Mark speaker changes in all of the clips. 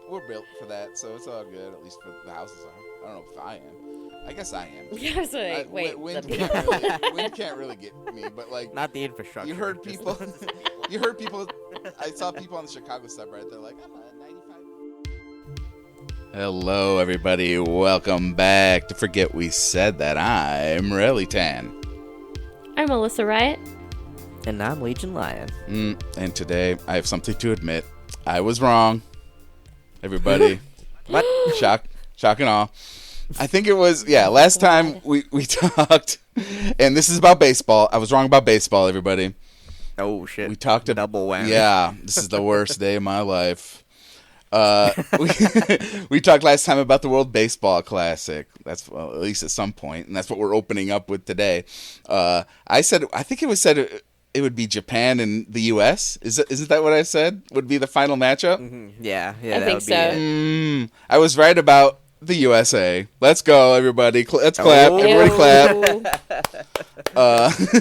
Speaker 1: we're built for that, so it's all good. At least for the houses are. I don't know if I am. I guess I am.
Speaker 2: Yeah, so wait,
Speaker 1: Wind,
Speaker 2: the
Speaker 1: wind can't really get me, but like
Speaker 3: Not the infrastructure.
Speaker 1: you heard
Speaker 3: just-
Speaker 1: people. You heard people. I saw people on the Chicago subreddit. They're like, I'm a 95. Hello, everybody. Welcome back to Forget We Said That. I'm Relytan.
Speaker 2: I'm Alyssa Riot.
Speaker 3: And I'm Legion Lion.
Speaker 1: And today I have something to admit. I was wrong. Everybody.
Speaker 3: What?
Speaker 1: Shock and awe. I think it was, last time we talked, and this is about baseball. I was wrong about baseball, everybody.
Speaker 3: Oh, shit.
Speaker 1: We talked about
Speaker 3: double whammy.
Speaker 1: Yeah, this is the worst day of my life. We talked last time about the World Baseball Classic. That's at least at some point, and that's what we're opening up with today. I think it was said it would be Japan and the U.S. Isn't that what I said? Would be the final matchup?
Speaker 3: Mm-hmm. Yeah,
Speaker 2: I
Speaker 3: that
Speaker 2: think
Speaker 3: would be
Speaker 2: so.
Speaker 3: it.
Speaker 1: I was right about the USA. Let's go, everybody. Let's clap.
Speaker 3: Oh.
Speaker 1: Everybody clap.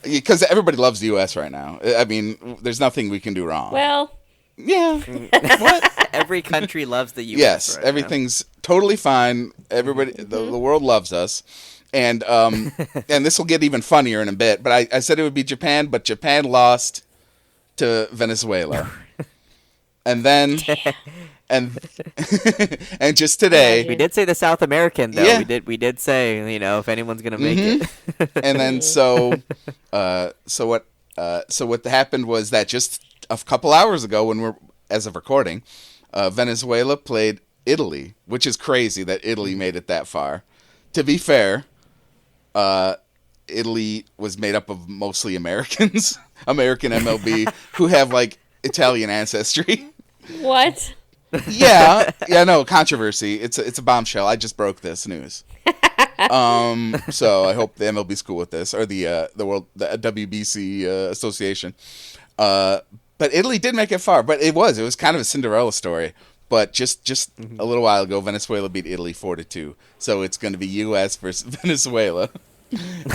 Speaker 1: Because everybody loves the U.S. right now. I mean, there's nothing we can do wrong.
Speaker 2: Well,
Speaker 1: Yeah. What?
Speaker 3: Every country loves the U.S.
Speaker 1: Yes,
Speaker 3: right
Speaker 1: everything's totally fine. Everybody, the world loves us. And and this will get even funnier in a bit. But I said it would be Japan, but Japan lost to Venezuela. And then, and just today,
Speaker 3: now. We did say the South American, though.
Speaker 1: Yeah.
Speaker 3: We did say, if anyone's going to make it.
Speaker 1: and then so what happened was that just a couple hours ago, as of recording, Venezuela played Italy, which is crazy that Italy made it that far. To be fair, Italy was made up of mostly Americans, American MLB, who have like Italian ancestry.
Speaker 2: what?
Speaker 1: Yeah, no controversy. It's a bombshell. I just broke this news. So I hope the MLB's cool with this, or the WBC association. But Italy did make it far. But it was kind of a Cinderella story. But just a little while ago, Venezuela beat Italy 4-2. So it's going to be U.S. versus Venezuela,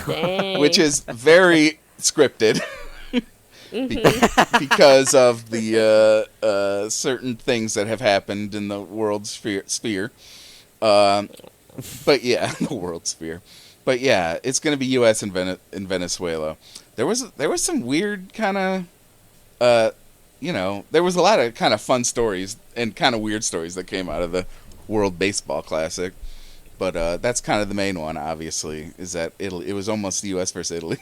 Speaker 2: Dang.
Speaker 1: which is very scripted. Because of the certain things that have happened in the world sphere. But yeah, the world sphere. But yeah, it's going to be U.S. in Venezuela. There was some weird kind of, there was a lot of kind of fun stories and kind of weird stories that came out of the World Baseball Classic. But that's kind of the main one, obviously, is that it was almost the U.S. versus Italy.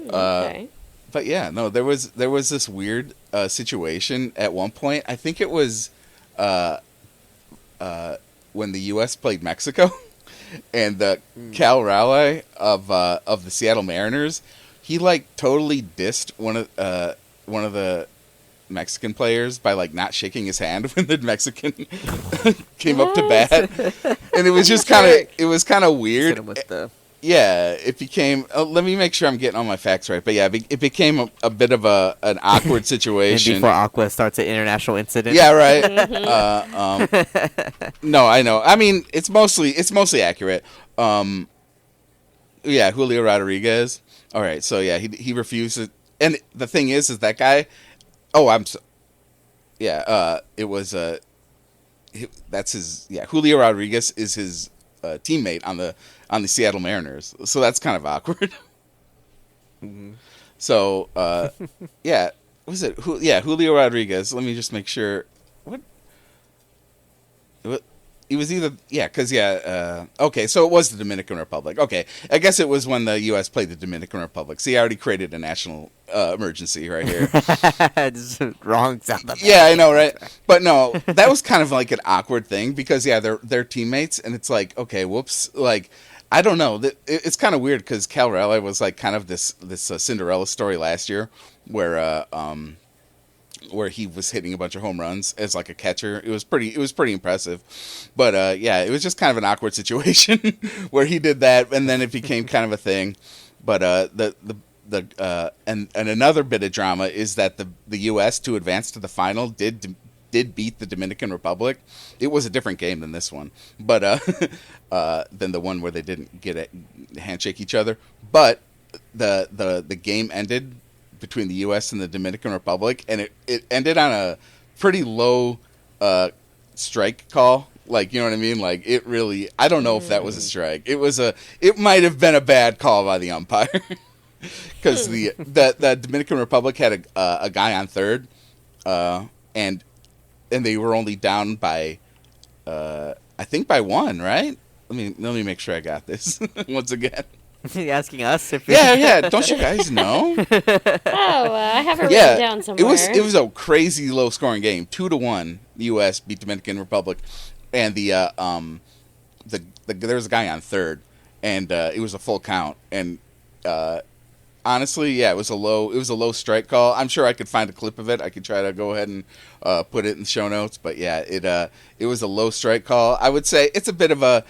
Speaker 2: Okay.
Speaker 1: But yeah, no, there was this weird situation at one point. I think it was when the U.S. played Mexico, and Cal Raleigh of the Seattle Mariners, he like totally dissed one of the Mexican players by like not shaking his hand when the Mexican came up to bat, and it was just kind of weird.
Speaker 3: Hit him with the...
Speaker 1: Yeah, it became. Let me make sure I'm getting all my facts right. But yeah, it became a bit of an awkward situation.
Speaker 3: And before Aqua starts an international incident.
Speaker 1: Yeah, right. No, I know. I mean, it's mostly accurate. Yeah, Julio Rodriguez. All right, so yeah, he refused it. And the thing is that guy. Oh, it was that's his. Yeah, Julio Rodriguez is his teammate on the Seattle Mariners, so that's kind of awkward.
Speaker 3: Mm-hmm.
Speaker 1: So, yeah, was it? Julio Rodriguez. Let me just make sure. What? It was either okay, so it was the Dominican Republic. Okay, I guess it was when the U.S. played the Dominican Republic. See, I already created a national emergency right here.
Speaker 3: It's wrong sound.
Speaker 1: Yeah, I know, right? But no, that was kind of like an awkward thing because they're teammates, and it's like, okay, whoops, like. I don't know. It's kind of weird because Cal Raleigh was like kind of this Cinderella story last year, where he was hitting a bunch of home runs as like a catcher. It was pretty impressive, but yeah, it was just kind of an awkward situation where he did that, and then it became kind of a thing. But and another bit of drama is that the U.S. to advance to the final did beat the Dominican Republic. It was a different game than this one, but than the one where they didn't handshake each other. But the game ended between the U.S. and the Dominican Republic, and it ended on a pretty low strike call. Like, you know what I mean? Like, it really, I don't know if that was a strike. It might have been a bad call by the umpire. Because the Dominican Republic had a guy on third, and they were only down by, I think by one, right? Let me make sure I got this once again.
Speaker 3: You asking us if
Speaker 1: Yeah. Don't you guys know?
Speaker 2: I have it written down somewhere.
Speaker 1: It was a crazy low scoring game. 2-1, the U.S. beat Dominican Republic, and there was a guy on third, and it was a full count. And honestly, yeah, it was a low strike call. I'm sure I could find a clip of it. I could try to go ahead and put it in the show notes. But yeah, it was a low strike call. I would say it's a bit of a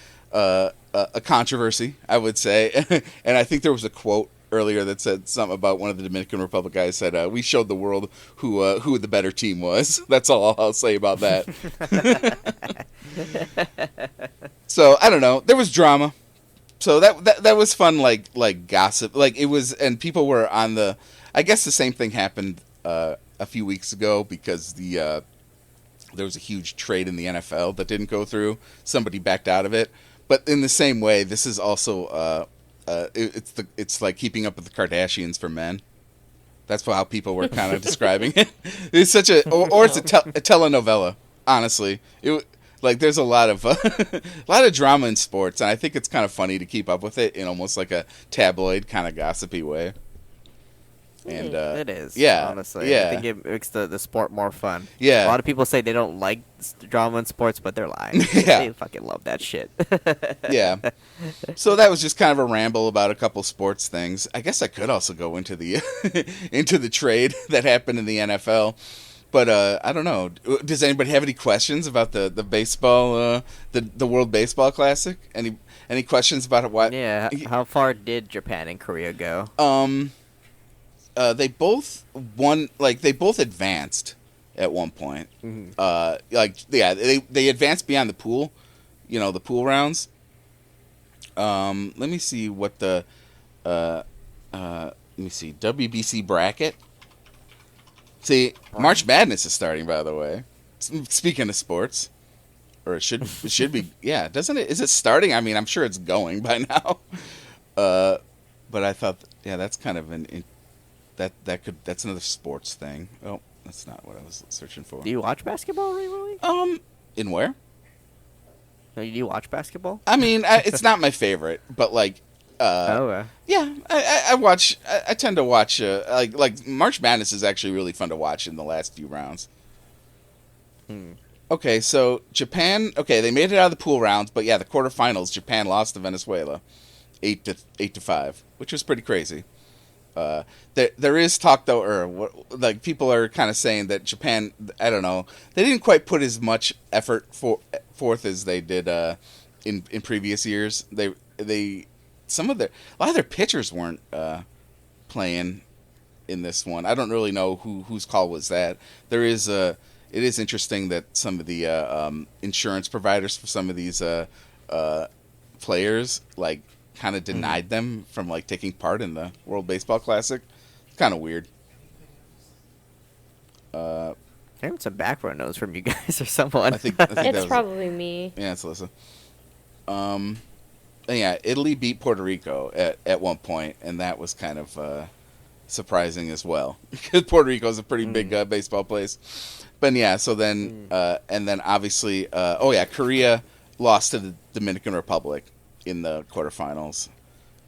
Speaker 1: controversy, I would say. And I think there was a quote earlier that said something about one of the Dominican Republic guys said, "We showed the world who the better team was." That's all I'll say about that. So I don't know. There was drama. So that was fun, like gossip, like it was, and people were on the. I guess the same thing happened a few weeks ago because there was a huge trade in the NFL that didn't go through. Somebody backed out of it, but in the same way, this is also it's like Keeping Up with the Kardashians for men. That's how people were kind of describing it. It's such or it's a telenovela. Honestly, like there's a lot of drama in sports, and I think it's kind of funny to keep up with it in almost like a tabloid kind of gossipy way. And
Speaker 3: it is,
Speaker 1: yeah,
Speaker 3: honestly.
Speaker 1: yeah.
Speaker 3: I think it makes the sport more fun.
Speaker 1: Yeah,
Speaker 3: a lot of people say they don't like drama in sports, but they're lying.
Speaker 1: Yeah.
Speaker 3: They fucking love that shit.
Speaker 1: Yeah. So that was just kind of a ramble about a couple sports things. I guess I could also go into the into the trade that happened in the NFL. But I don't know. Does anybody have any questions about the baseball, the World Baseball Classic? Any questions about it? What?
Speaker 3: Yeah. How far did Japan and Korea go?
Speaker 1: They both won. Like they both advanced at one point. Mm-hmm. They advanced beyond the pool. You know, the pool rounds. Let me see what the. Let me see WBC bracket. See, March Madness is starting, by the way. Speaking of sports, or it should be, yeah, doesn't it? Is it starting? I mean, I'm sure it's going by now. But I thought, yeah, that's kind of that's another sports thing. Oh, that's not what I was searching for.
Speaker 3: Do you watch basketball regularly?
Speaker 1: In where?
Speaker 3: Do you watch basketball?
Speaker 1: I mean, it's not my favorite, but like. Yeah, I watch. I tend to watch. Like March Madness is actually really fun to watch in the last few rounds. Okay, so Japan. Okay, they made it out of the pool rounds, but yeah, the quarterfinals. Japan lost to Venezuela, 8-5, which was pretty crazy. There is talk though, or like people are kind of saying that Japan. I don't know. They didn't quite put as much effort forth as they did in previous years. A lot of their pitchers weren't playing in this one. I don't really know whose call was that. It is interesting that some of the insurance providers for some of these players like kind of denied them from like taking part in the World Baseball Classic. It's kind of weird.
Speaker 3: Hearing some background notes from you guys or someone.
Speaker 1: I think
Speaker 2: it's probably me.
Speaker 1: Yeah, it's Alyssa. Yeah, Italy beat Puerto Rico at one point, and that was kind of surprising as well because Puerto Rico is a pretty big baseball place. But yeah, so then and then obviously, Korea lost to the Dominican Republic in the quarterfinals,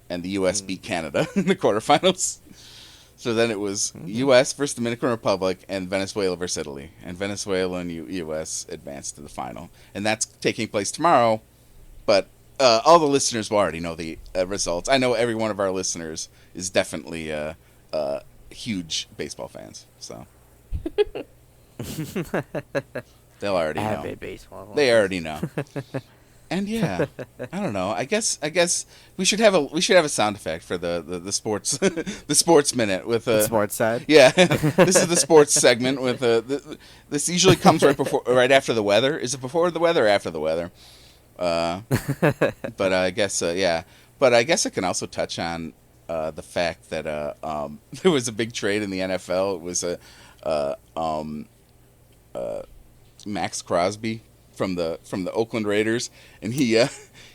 Speaker 1: and the U.S. beat Canada in the quarterfinals. So then it was U.S. versus Dominican Republic and Venezuela versus Italy, and Venezuela and U.S. advanced to the final, and that's taking place tomorrow. But all the listeners will already know the results. I know every one of our listeners is definitely huge baseball fans, so they'll already know.
Speaker 3: Avid baseball.
Speaker 1: They already know. And yeah, I don't know. I guess we should have a sound effect for the sports the sports minute with
Speaker 3: the sports side.
Speaker 1: Yeah, this is the sports segment with this usually comes right after the weather. Is it before the weather or after the weather? But I guess yeah. But I guess it can also touch on the fact that there was a big trade in the NFL. It was Max Crosby from the Oakland Raiders, and he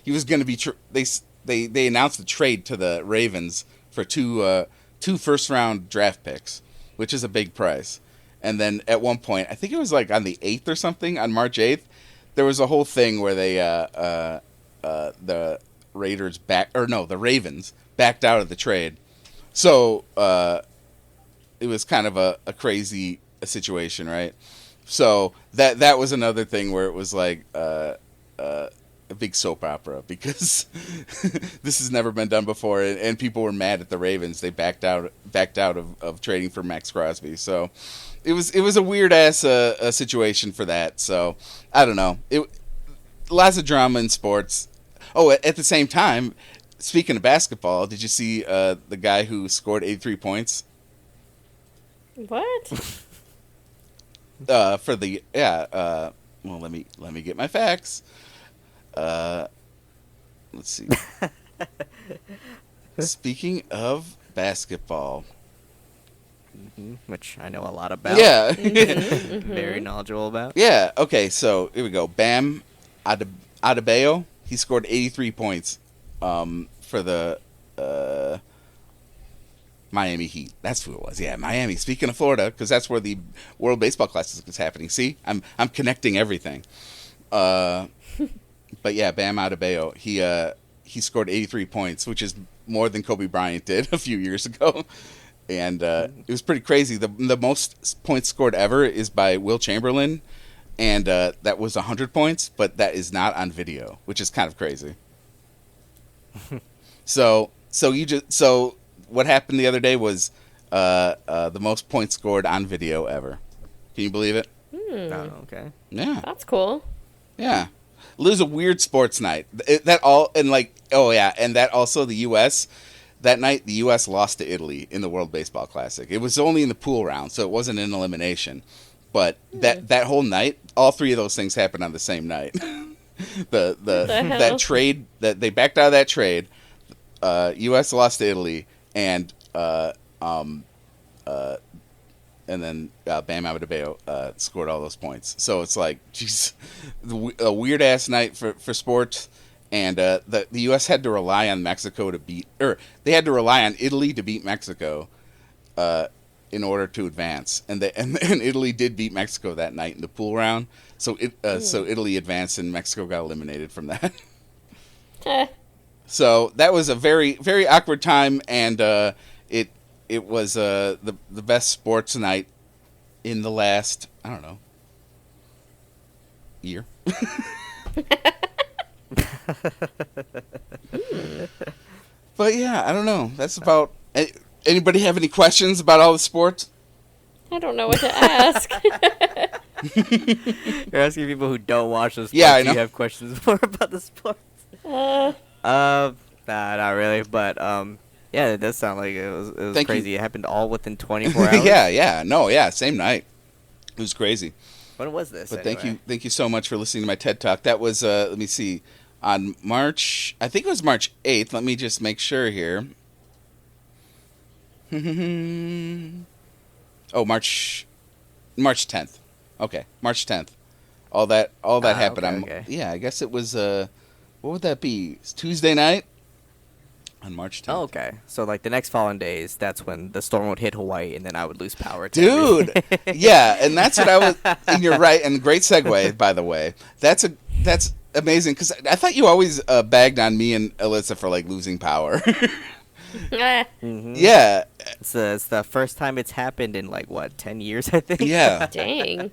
Speaker 1: was going to be they announced a trade to the Ravens for two first round draft picks, which is a big price. And then at one point, I think it was like on the 8th or something, on March 8th, there was a whole thing where they the Ravens backed out of the trade. So it was kind of a crazy situation, right? So that was another thing where it was like a big soap opera, because this has never been done before, and people were mad at the Ravens. They backed out of trading for Max Crosby. So it was a weird ass situation for that. So I don't know. Lots of drama in sports. Oh, at the same time, speaking of basketball, did you see the guy who scored 83 points?
Speaker 2: What?
Speaker 1: For the well, let me get my facts. Let's see. Speaking of basketball,
Speaker 3: which I know a lot about.
Speaker 1: Yeah,
Speaker 3: very knowledgeable about.
Speaker 1: Yeah. Okay, so here we go. Bam Adebayo. He scored 83 points for the Miami Heat. That's who it was. Yeah, Miami. Speaking of Florida, because that's where the World Baseball Classic is happening. See, I'm connecting everything. But yeah, Bam Adebayo. He scored 83 points, which is more than Kobe Bryant did a few years ago, and it was pretty crazy. The most points scored ever is by Will Chamberlain, and that was 100 points, but that is not on video, which is kind of crazy. So what happened the other day was the most points scored on video ever. Can you believe it?
Speaker 3: Oh, okay.
Speaker 1: Yeah.
Speaker 2: That's cool.
Speaker 1: Yeah. It was a weird sports night. And that also the U.S. That night, the U.S. lost to Italy in the World Baseball Classic. It was only in the pool round, so it wasn't an elimination. But that whole night, all three of those things happened on the same night. That trade, that they backed out of that trade, U.S. lost to Italy, and then Bam Adebayo scored all those points. So it's like, geez, a weird ass night for sports. And the U.S. had to rely on they had to rely on Italy to beat Mexico in order to advance. And Italy did beat Mexico that night in the pool round. So so Italy advanced and Mexico got eliminated from that. So that was a very, very awkward time, and it was the best sports night in the last, I don't know, year. But yeah, I don't know. That's about. Anybody have any questions about all the sports?
Speaker 2: I don't know what to ask.
Speaker 3: You're asking people who don't watch the sports.
Speaker 1: Yeah, I know.
Speaker 3: Do you have questions more about the sports? Nah, not really. But yeah, it does sound like it was
Speaker 1: Thank
Speaker 3: crazy.
Speaker 1: you.
Speaker 3: It happened all within 24 hours.
Speaker 1: Yeah, same night. It was crazy.
Speaker 3: When was this?
Speaker 1: But
Speaker 3: anyway?
Speaker 1: thank you so much for listening to my TED Talk. That was let me see, on March. I think it was March 8th. Let me just make sure here. Oh, March 10th. Okay, March 10th. All that happened.
Speaker 3: Okay.
Speaker 1: Yeah, I guess it was. What would that be? It's Tuesday night on March 10th.
Speaker 3: Oh, okay. So like the next following days, that's when the storm would hit Hawaii, and then I would lose power. To
Speaker 1: Dude,
Speaker 3: everything.
Speaker 1: yeah, and that's what I was. And you're right, and great segue, by the way. That's amazing, because I thought you always bagged on me and Alyssa for like losing power.
Speaker 3: Mm-hmm.
Speaker 1: Yeah,
Speaker 3: it's the first time it's happened in like what 10 years, I think.
Speaker 1: Yeah.
Speaker 2: Dang.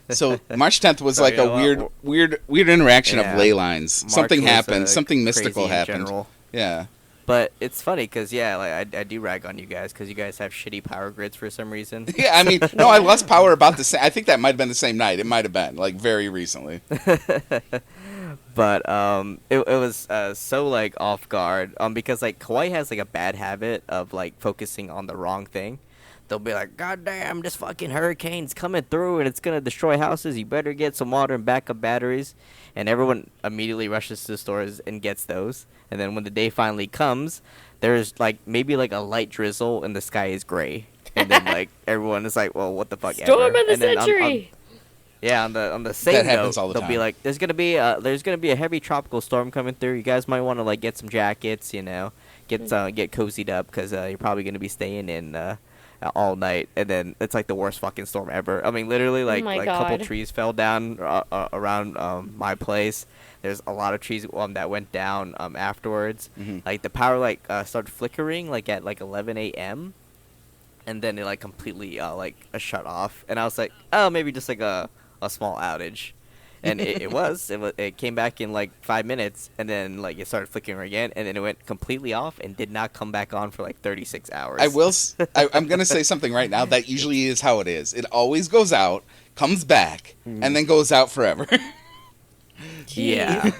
Speaker 1: So March 10th was like a weird interaction of ley lines.
Speaker 3: March
Speaker 1: Something
Speaker 3: was,
Speaker 1: happened. Something mystical
Speaker 3: crazy in
Speaker 1: happened.
Speaker 3: general.
Speaker 1: Yeah.
Speaker 3: But it's funny because like I do rag on you guys because you guys have shitty power grids for some reason.
Speaker 1: Yeah, I mean, no, I lost power about the same. I think that might have been the same night. It might have been like very recently.
Speaker 3: But it was so like off guard because like Hawaii has like a bad habit of like focusing on the wrong thing. they'll be like, God damn, this fucking hurricane's coming through and it's gonna destroy houses. You better get some water and backup batteries. And everyone immediately rushes to the stores and gets those. And then when the day finally comes, there's like maybe like a light drizzle and the sky is gray. And then like everyone is like, well, what the fuck
Speaker 2: Storm
Speaker 3: ever.
Speaker 2: of the
Speaker 3: And then
Speaker 2: century.
Speaker 3: on the same
Speaker 1: That happens
Speaker 3: note,
Speaker 1: all the
Speaker 3: they'll
Speaker 1: time.
Speaker 3: be like, there's gonna be a heavy tropical storm coming through. You guys might want to like get some jackets, you know, get cozied up because you're probably gonna be staying in all night. And then it's like the worst fucking storm ever. I mean, literally like
Speaker 2: my
Speaker 3: a couple
Speaker 2: God.
Speaker 3: trees fell down around my place. There's a lot of trees that went down afterwards.
Speaker 1: Mm-hmm.
Speaker 3: Like the power like started flickering like at like 11 a.m. and then it like completely shut off. And I was like, oh, maybe just like a small outage. And it came back in like 5 minutes, and then like it started flickering again, and then it went completely off and did not come back on for like 36 hours.
Speaker 1: I'm gonna say something right now. That usually is how it is. It always goes out, comes back, and then goes out forever.
Speaker 3: Yeah.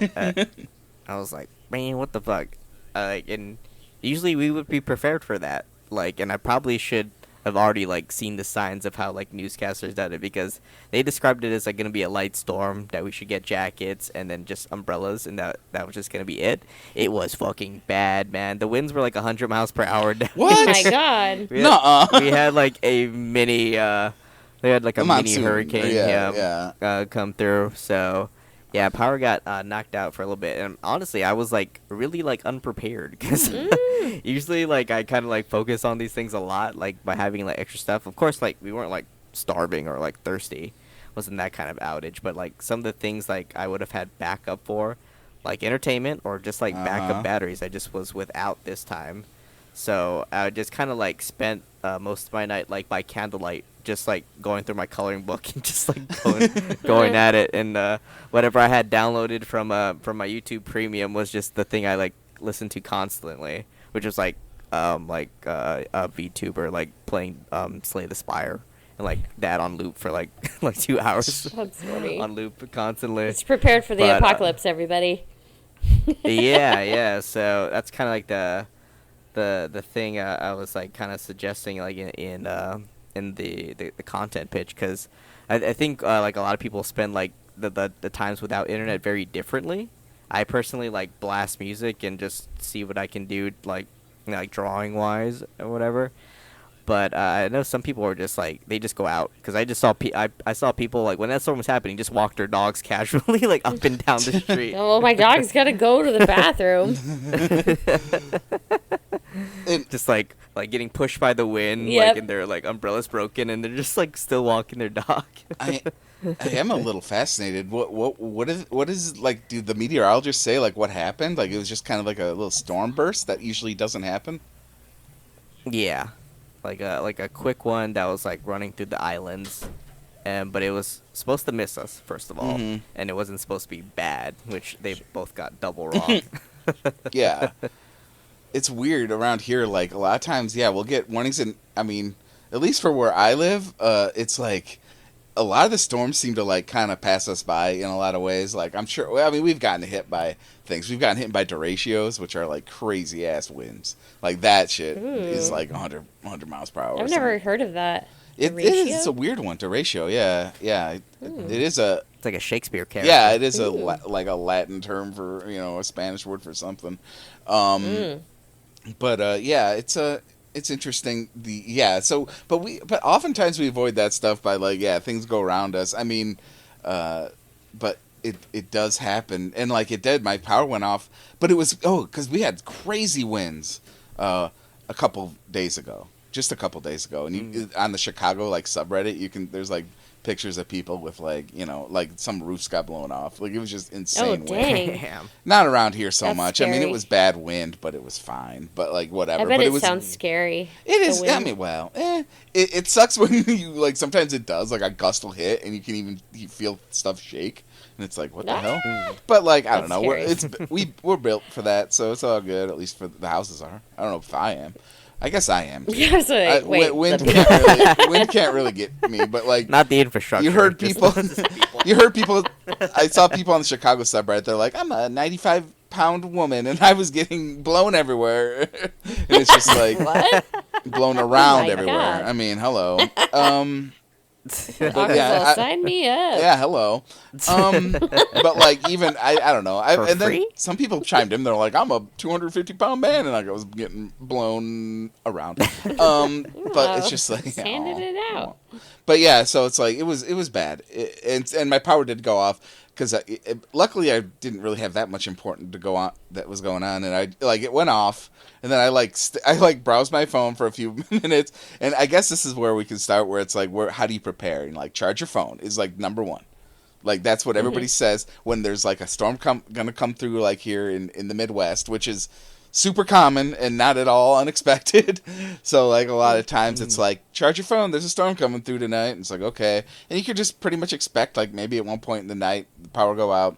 Speaker 3: I was like, man, what the fuck? And usually we would be prepared for that. Like, and I probably should have already like seen the signs of how like newscasters did it, because they described it as like gonna be a light storm, that we should get jackets and then just umbrellas, and that was just gonna be it. It was fucking bad, man. The winds were like 100 miles per hour.
Speaker 2: Oh my God.
Speaker 1: Nuh-uh.
Speaker 3: We had like a mini. They had like a mini
Speaker 1: monsoon.
Speaker 3: hurricane. Come through. So. Yeah, power got knocked out for a little bit, and honestly, I was like really like unprepared, because usually like I kind of like focus on these things a lot, like by having like extra stuff. Of course, like we weren't like starving or like thirsty, wasn't that kind of outage, but like some of the things like I would have had backup for, like entertainment or just like backup batteries, I just was without this time. So I just kind of like spent most of my night like by candlelight, just like going through my coloring book and just like going at it. And whatever I had downloaded from my YouTube Premium was just the thing I like listened to constantly, which was like a VTuber like playing Slay the Spire, and like that on loop for like like 2 hours.
Speaker 2: That's funny.
Speaker 3: On loop constantly.
Speaker 2: It's prepared for the apocalypse, everybody.
Speaker 3: yeah. So that's kind of like the thing I was like kind of suggesting like in the content pitch, because I think like a lot of people spend like the times without internet very differently. I personally like blast music and just see what I can do like drawing wise or whatever. But I know some people are just like, they just go out, because I just saw I saw people like when that storm was happening just walk their dogs casually like up and down the street.
Speaker 2: Oh, my dog's got to go to the bathroom.
Speaker 3: Just like getting pushed by the wind,
Speaker 2: Yep.
Speaker 3: like, and their like umbrellas broken, and they're just like still walking their dog.
Speaker 1: I am a little fascinated. What is like? Do the meteorologists say like what happened? Like it was just kind of like a little storm burst that usually doesn't happen.
Speaker 3: Yeah, like a quick one that was like running through the islands, but it was supposed to miss us first of all, and it wasn't supposed to be bad, which they both got double wrong.
Speaker 1: Yeah. It's weird around here. Like a lot of times, yeah, we'll get warnings, and I mean, at least for where I live, it's like a lot of the storms seem to like kind of pass us by in a lot of ways. Like I'm sure, well, I mean, we've gotten hit by things. We've gotten hit by derechos, which are like crazy ass winds. Like that shit is like 100 miles per hour.
Speaker 2: I've never heard of that.
Speaker 1: It is. It's a weird one. Derecho. Yeah. It is a.
Speaker 3: It's like a Shakespeare character.
Speaker 1: Yeah, it is like a Latin term for a Spanish word for something. But yeah, it's interesting. But oftentimes we avoid that stuff by like things go around us. I mean, but it does happen, and like it did. My power went off, but it was because we had crazy winds a couple days ago. Just a couple days ago, and on the Chicago like subreddit, there's like pictures of people with like some roofs got blown off. Like it was just insane.
Speaker 2: Oh dang!
Speaker 3: Damn.
Speaker 1: Not around here so
Speaker 2: That's
Speaker 1: much.
Speaker 2: scary.
Speaker 1: I mean, it was bad wind, but it was fine. But like whatever.
Speaker 2: I bet
Speaker 1: but
Speaker 2: it
Speaker 1: was,
Speaker 2: sounds scary.
Speaker 1: It is.
Speaker 2: the
Speaker 1: I
Speaker 2: wind.
Speaker 1: mean, well, it sucks when you like. Sometimes it does. Like a gust will hit, and you feel stuff shake, and it's like, what the hell? But like, I don't
Speaker 2: That's
Speaker 1: know.
Speaker 2: scary.
Speaker 1: We're built for that, so it's all good. At least for the houses are. I don't know if I am. I guess I am.
Speaker 2: Yeah, I was like, wait.
Speaker 1: Wind can't really get me, but like
Speaker 3: Not the infrastructure.
Speaker 1: you heard
Speaker 3: just
Speaker 1: people.
Speaker 3: people.
Speaker 1: You heard people. I saw people on the Chicago subreddit. They're like, I'm a 95-pound woman, and I was getting blown everywhere. And it's just like,
Speaker 2: What?
Speaker 1: blown around
Speaker 2: my
Speaker 1: everywhere.
Speaker 2: God.
Speaker 1: I mean, hello.
Speaker 2: Dog
Speaker 1: yeah,
Speaker 2: sign me up.
Speaker 1: Yeah, hello. But like even I don't know.
Speaker 3: For
Speaker 1: And then
Speaker 3: free?
Speaker 1: some people chimed in. They're like, "I'm a 250-pound man," and I was getting blown around. But it's just like
Speaker 2: Just handed it out.
Speaker 1: But yeah, so it's like it was bad, and my power did go off because luckily I didn't really have that much important to go on that was going on, and I like it went off. And then I browsed my phone for a few minutes, and I guess this is where we can start. Where it's like, how do you prepare? And like, charge your phone is like number one. Like that's what everybody says when there's like a storm gonna come through, like here in the Midwest, which is super common and not at all unexpected. So like a lot of times it's like, charge your phone. There's a storm coming through tonight. And it's like, okay, and you could just pretty much expect like maybe at one point in the night the power go out.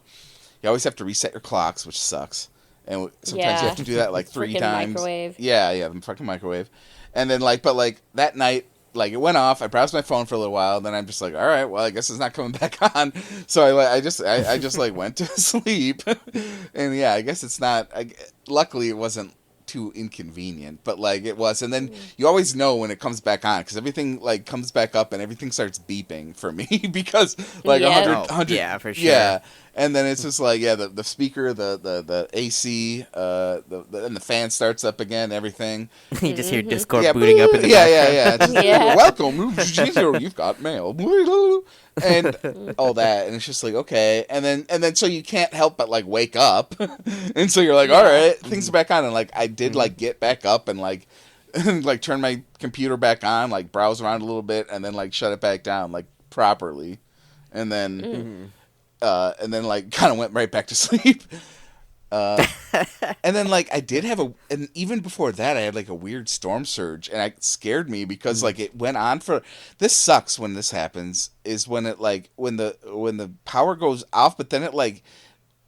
Speaker 1: You always have to reset your clocks, which sucks. And sometimes you have to do that like 3 times.
Speaker 2: Microwave.
Speaker 1: Yeah, the fucking microwave. And then but that night, like it went off. I browsed my phone for a little while. Then I'm just like, all right, well, I guess it's not coming back on. So I just like went to sleep. And yeah, I guess it's not. Luckily, it wasn't too inconvenient, but like it was. And then you always know when it comes back on because everything like comes back up and everything starts beeping for me because like 100
Speaker 3: yeah, for sure.
Speaker 1: Yeah. And then it's just like, the speaker, the AC, and the fan starts up again, everything.
Speaker 3: You just hear Discord booting up in the background.
Speaker 1: Just, welcome, you've got mail. And all that. And it's just like, okay. And then so you can't help but like wake up. And so you're like, all right, things are back on. And like I did like get back up and like like turn my computer back on, like browse around a little bit and then like shut it back down like properly. And then and then like kind of went right back to sleep. And then like I did have and even before that I had like a weird storm surge and it scared me because like it went on for, this sucks when this happens, is when it like when the power goes off but then it like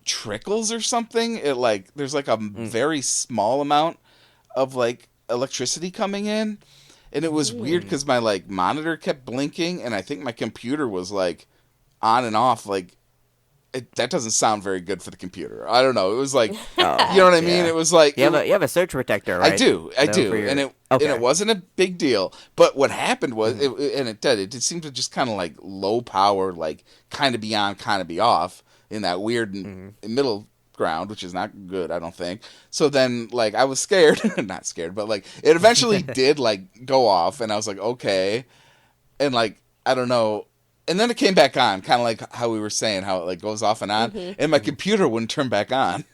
Speaker 1: trickles or something. It like there's like a very small amount of like electricity coming in, and it was weird because my like monitor kept blinking and I think my computer was like on and off like. That doesn't sound very good for the computer. I don't know. It was like, you know what I mean? It was like
Speaker 3: you have a surge protector, right?
Speaker 1: I do, and it wasn't a big deal. But what happened was, it did seem to just kind of like low power, like kind of be on, kind of be off in that weird middle ground, which is not good, I don't think. So then, like, I was scared, not scared, but like it eventually did like go off, and I was like, okay, and like I don't know. And then it came back on, kind of like how we were saying, how it like goes off and on. And my computer wouldn't turn back on.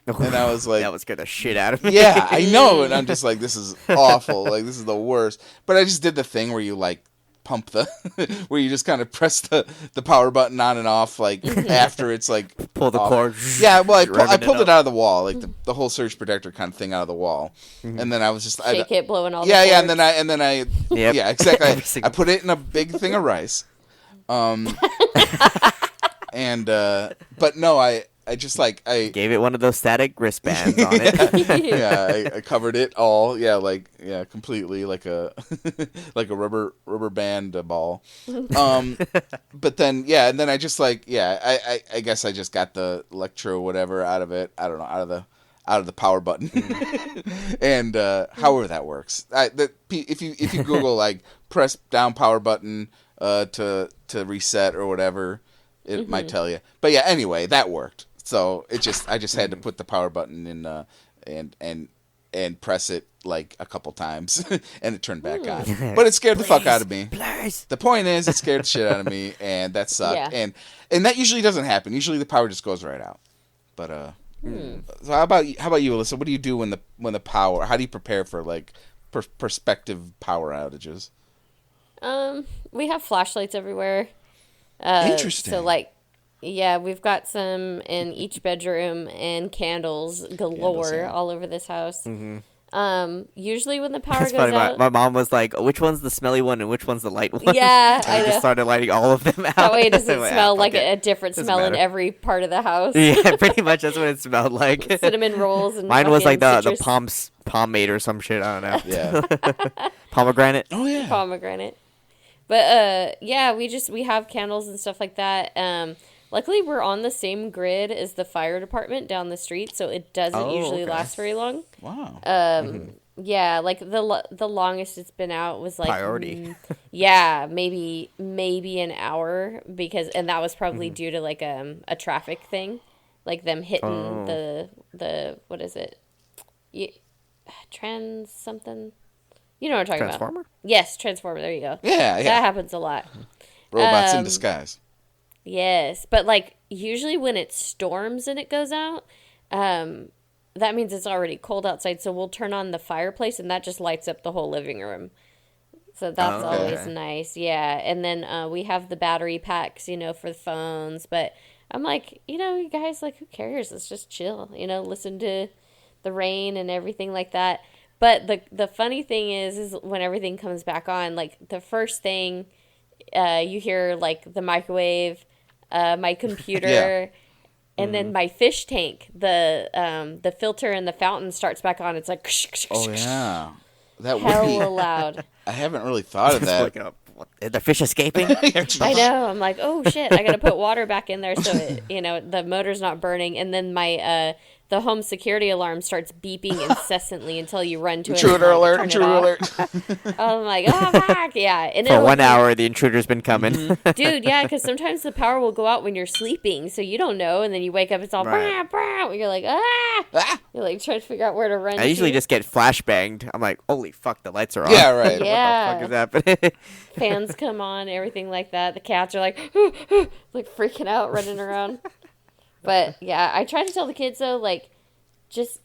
Speaker 1: And I was like...
Speaker 3: that would scare the shit out of me.
Speaker 1: Yeah, I know. And I'm just like, this is awful. Like, this is the worst. But I just did the thing where you like pump the... where you just kind of press the power button on and off, like, after it's like...
Speaker 3: Pull the cord.
Speaker 1: Yeah, well, I pulled it out of the wall, like the whole surge protector kind of thing out of the wall. And then I was just...
Speaker 2: Shake it, blowing all the
Speaker 1: cords.
Speaker 2: and
Speaker 1: then I yeah, exactly. I put it in a big thing of rice. And but no, I just like I
Speaker 3: gave it one of those static wristbands on it.
Speaker 1: Yeah, I covered it all. Yeah, completely like a like a rubber band ball. But then and then I just like I guess I just got the electro whatever out of it. I don't know, out of the power button. And however that works. If you Google like press down power button to reset or whatever, it might tell you. But yeah, anyway, that worked. So I just had to put the power button in and press it like a couple times and it turned back on. But it scared the fuck out of me. The point is, it scared the shit out of me, and that sucked. Yeah. And that usually doesn't happen. Usually the power just goes right out. But so how about you, Alyssa? What do you do when the power? How do you prepare for like prospective power outages?
Speaker 2: We have flashlights everywhere.
Speaker 1: Interesting.
Speaker 2: So like, yeah, we've got some in each bedroom and candles galore all over this house. Usually when the power goes out,
Speaker 3: my mom was like, "Which one's the smelly one and which one's the light one?"
Speaker 2: Yeah,
Speaker 3: I just started lighting all of them out.
Speaker 2: That way it doesn't smell like a different smell in every part of the house.
Speaker 3: Yeah, pretty much that's what it smelled like.
Speaker 2: Cinnamon rolls and
Speaker 3: mine was like the
Speaker 2: citrus.
Speaker 3: pomade or some shit. I don't know.
Speaker 1: Yeah,
Speaker 3: pomegranate.
Speaker 1: Oh yeah,
Speaker 2: pomegranate. But yeah, we have candles and stuff like that. Luckily, we're on the same grid as the fire department down the street, so it doesn't usually last very long.
Speaker 1: Wow.
Speaker 2: Yeah, like the longest it's been out was like
Speaker 3: Priority.
Speaker 2: Yeah, maybe an hour and that was probably due to like a traffic thing, like them hitting the what is it? You, trans something. You know what I'm talking
Speaker 3: Transformer?
Speaker 2: about? Yes, Transformer. There you go.
Speaker 1: Yeah, yeah.
Speaker 2: That happens a lot.
Speaker 1: Robots in disguise.
Speaker 2: Yes, but like usually when it storms and it goes out, that means it's already cold outside. So we'll turn on the fireplace and that just lights up the whole living room. So that's always nice. Yeah, and then we have the battery packs, for the phones. But I'm like, you guys, like, who cares? Let's just chill. Listen to the rain and everything like that. But the funny thing is when everything comes back on, like the first thing you hear, like the microwave, my computer, and then my fish tank, the filter and the fountain starts back on. It's like,
Speaker 1: oh yeah, that would
Speaker 2: hella
Speaker 1: be
Speaker 2: loud.
Speaker 1: I haven't really thought of that.
Speaker 3: Like, are the fish escaping?
Speaker 2: I know. I'm like, oh shit! I gotta put water back in there so the motor's not burning. And then my the home security alarm starts beeping incessantly until you run to it.
Speaker 1: Intruder alert! Intruder alert!
Speaker 2: I'm like, oh fuck, yeah. And
Speaker 3: for 1 hour, the intruder's been coming.
Speaker 2: Dude, yeah, because sometimes the power will go out when you're sleeping, so you don't know, and then you wake up, it's all brah, brah, and you're like, ah! You're like trying to figure out where to run.
Speaker 3: I usually just get flashbanged. I'm like, holy fuck, the lights are on.
Speaker 1: Yeah, right.
Speaker 2: Yeah.
Speaker 3: What the fuck is happening?
Speaker 2: Fans come on, everything like that. The cats are like, like freaking out, running around. But yeah, I try to tell the kids though, like, just